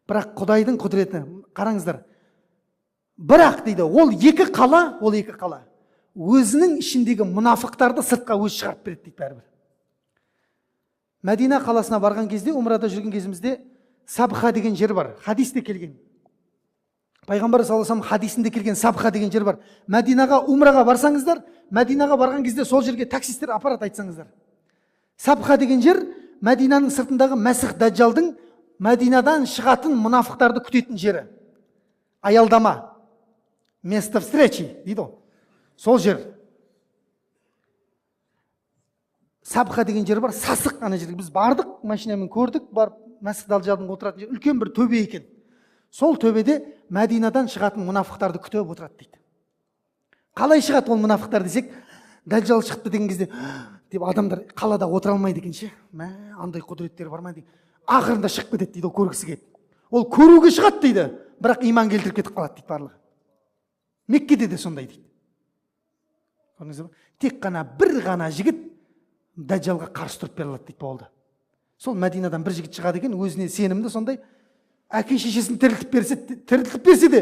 Бірақ Құдайдың құдіреті, қараңыздар. Бірақ дейді, ол 2 қала өзінің ішіндегі мұнафықтарды сыртқа өз шығарып береді дейді бәрібір. Мәдина қаласына барған кезде, умрада жүрген кезімізде Сабха деген жер бар. Хадисте келген. Пайғамбар саллаллаху алейхи вассалам хадисінде келген Сабха деген жер бар. Мәдинаға умраға барсаңыздар, Мәдинаға барған кезде сол жерге таксистер апарат айтсаңыздар. Сабха деген жер Мәдинаның сыртындағы Мәсіх Даджалдың Мәдинадан шығатын мұнафықтарды күтетін жері. Аялдама. Место встречи дейді ғой. Сол жер. Сабха деген жер бар, сасық ана жерге. Біз бардық, машинамен көрдік, барып Мәсіх Даджалдың отыратын жер үлкен бір төбе екен. Сол төбеде Мәдинадан шығатын мұнафықтарды күтіп отырады дейді. Қалай шығады ол мұнафықтар десек, дәжжал шықты деген кезде деп адамдар қалада отыра алмайды екен ше. Мә, андай құдіреттер бар ма дейді. Ақырында шығып кетеді дейді, ол көргісі келеді. Ол көруге шығады дейді, бірақ иман келтіріп кетіп қалады дейді барлығы. Меккеде де сондай дейді. Көрдіңіз бе? Тек қана бір ғана жігіт дәжжалға қарсы тұрып бере алады дейді, болды. Сол Мәдинадан бір жігіт шығады екен, өзіне сенімді, сондай әке шешесін тірілтіп берсе де,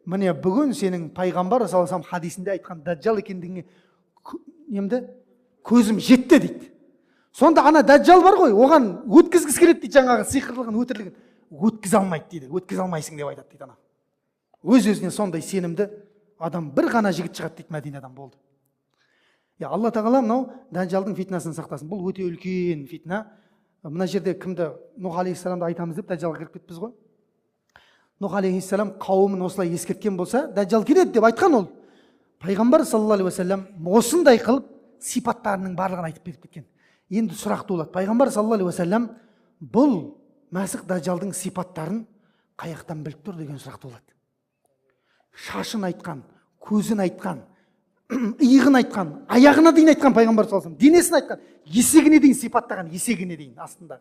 міне бүгін сенің пайғамбар саллаллаху алейхи вассалам хадисінде айтқан дәжжал екендігіне көзім жетті дейді. Сонда ана дәжжал бар ғой, оған өткізгісі келеді дейді, жаңағы сиқырлығын, өтірлігін. Өткізе алмайды дейді, өткізе алмайсың деп айтады дейді ана. Өз-өзіне сондай сенімді адам бір ғана жігіт шығады дейді Мәдинадан, болды. Алла тағала мынау дәжжалдың фитнасын сақтасын. Бұл өте үлкен фитна. Мына жерде кімді, Нұх алейхиссаламды айтамыз деп дәжжалға кіріп кетпіз ғой. Нұх алейхиссалам қауымын осылай ескерткен болса, дәжжал келеді деп айтқан ол. Пайғамбар саллаллаху алейхи уассалам осындай қылып сипаттарының барлығын айтып беріп кеткен. Енді сұрақты болады. Пайғамбар саллаллаху алейхи уассалам бұл Мәсіх дәжжалдың сипаттарын қаяқтан біліп тұр деген сұрақты болады. Шашын айтқан, көзін айтқан, иығын айтқан, аяғына дейін айтқан пайғамбар саллаллаху алейхи уассалам, денесін айтқан, есегіне дейін сипаттаған, есегіне дейін астында.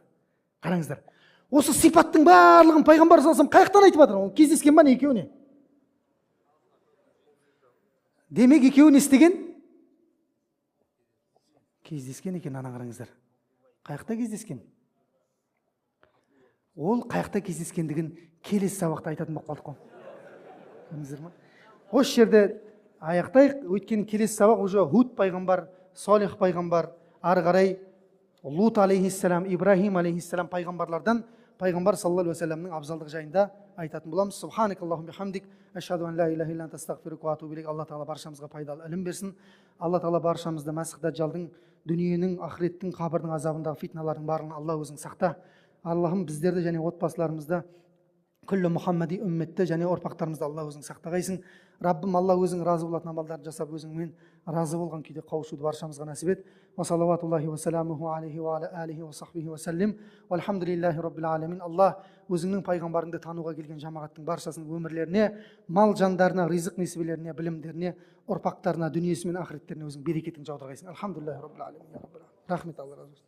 Қараңыздар. Осы сипаттың барлығын пайғамбар саллаллаху алейхи уассалам қаяқтан айтып жатыр? Ол кездескен ба не екеуіне? Демек екеуі не істеген? Кездескен екен, ана қараңыздар. Қаяқта кездескен? Ол қаяқта кездескендігін келесі сабақта айтатын болып қалдық қой. Көрдіңіздер ме? Осы жерде аяқтайық, өйткені келесі сабақ уже Худ пайғамбар, Солих пайғамбар, ары қарай Лут алейхиссалам, Ибрахим алейхиссалам пайғамбарлардан пайғамбар саллаллаху алейхи вассаламның абзалдық жайында айтатын боламыз. Субханакаллахумма бихамдик, ашхаду ан ла илаха илля анта астағфирука ва атубу илейк. Алла тағала баршамызға пайдалы ілім берсін. Алла тағала баршамызды Мәсіх дәжжалдың, дүниенің, ақыреттің, қабірдің азабындағы фитналардың барлығын Алла өзің сақта. Аллахым біздерді және отбасыларымызды, күллі Мұхаммади үмметті және ұрпақтарымызды Алла өзің сақтағайсың. Раббым, Алла өзің разы болатын амалдарды жасап, өзіңмен разы болған күйде қауышуды баршамызға нәсіп ет. Ва салаватуллахи ва саламуху алейхи ва аля алихи ва сахбихи ва саллим. Вальхамдулиллахи раббил аламин. Алла өзіңнің пайғамбарыңды тануға келген жамағаттың баршасының өмірлеріне, мал жандарына, ризық несібелеріне, білімдеріне, ұрпақтарына, дүниесі мен ақыреттеріне өзің берекетін жаудырғайсың. Алхамдулиллахи раббил аламин. Рахмет, Алла разы болсын.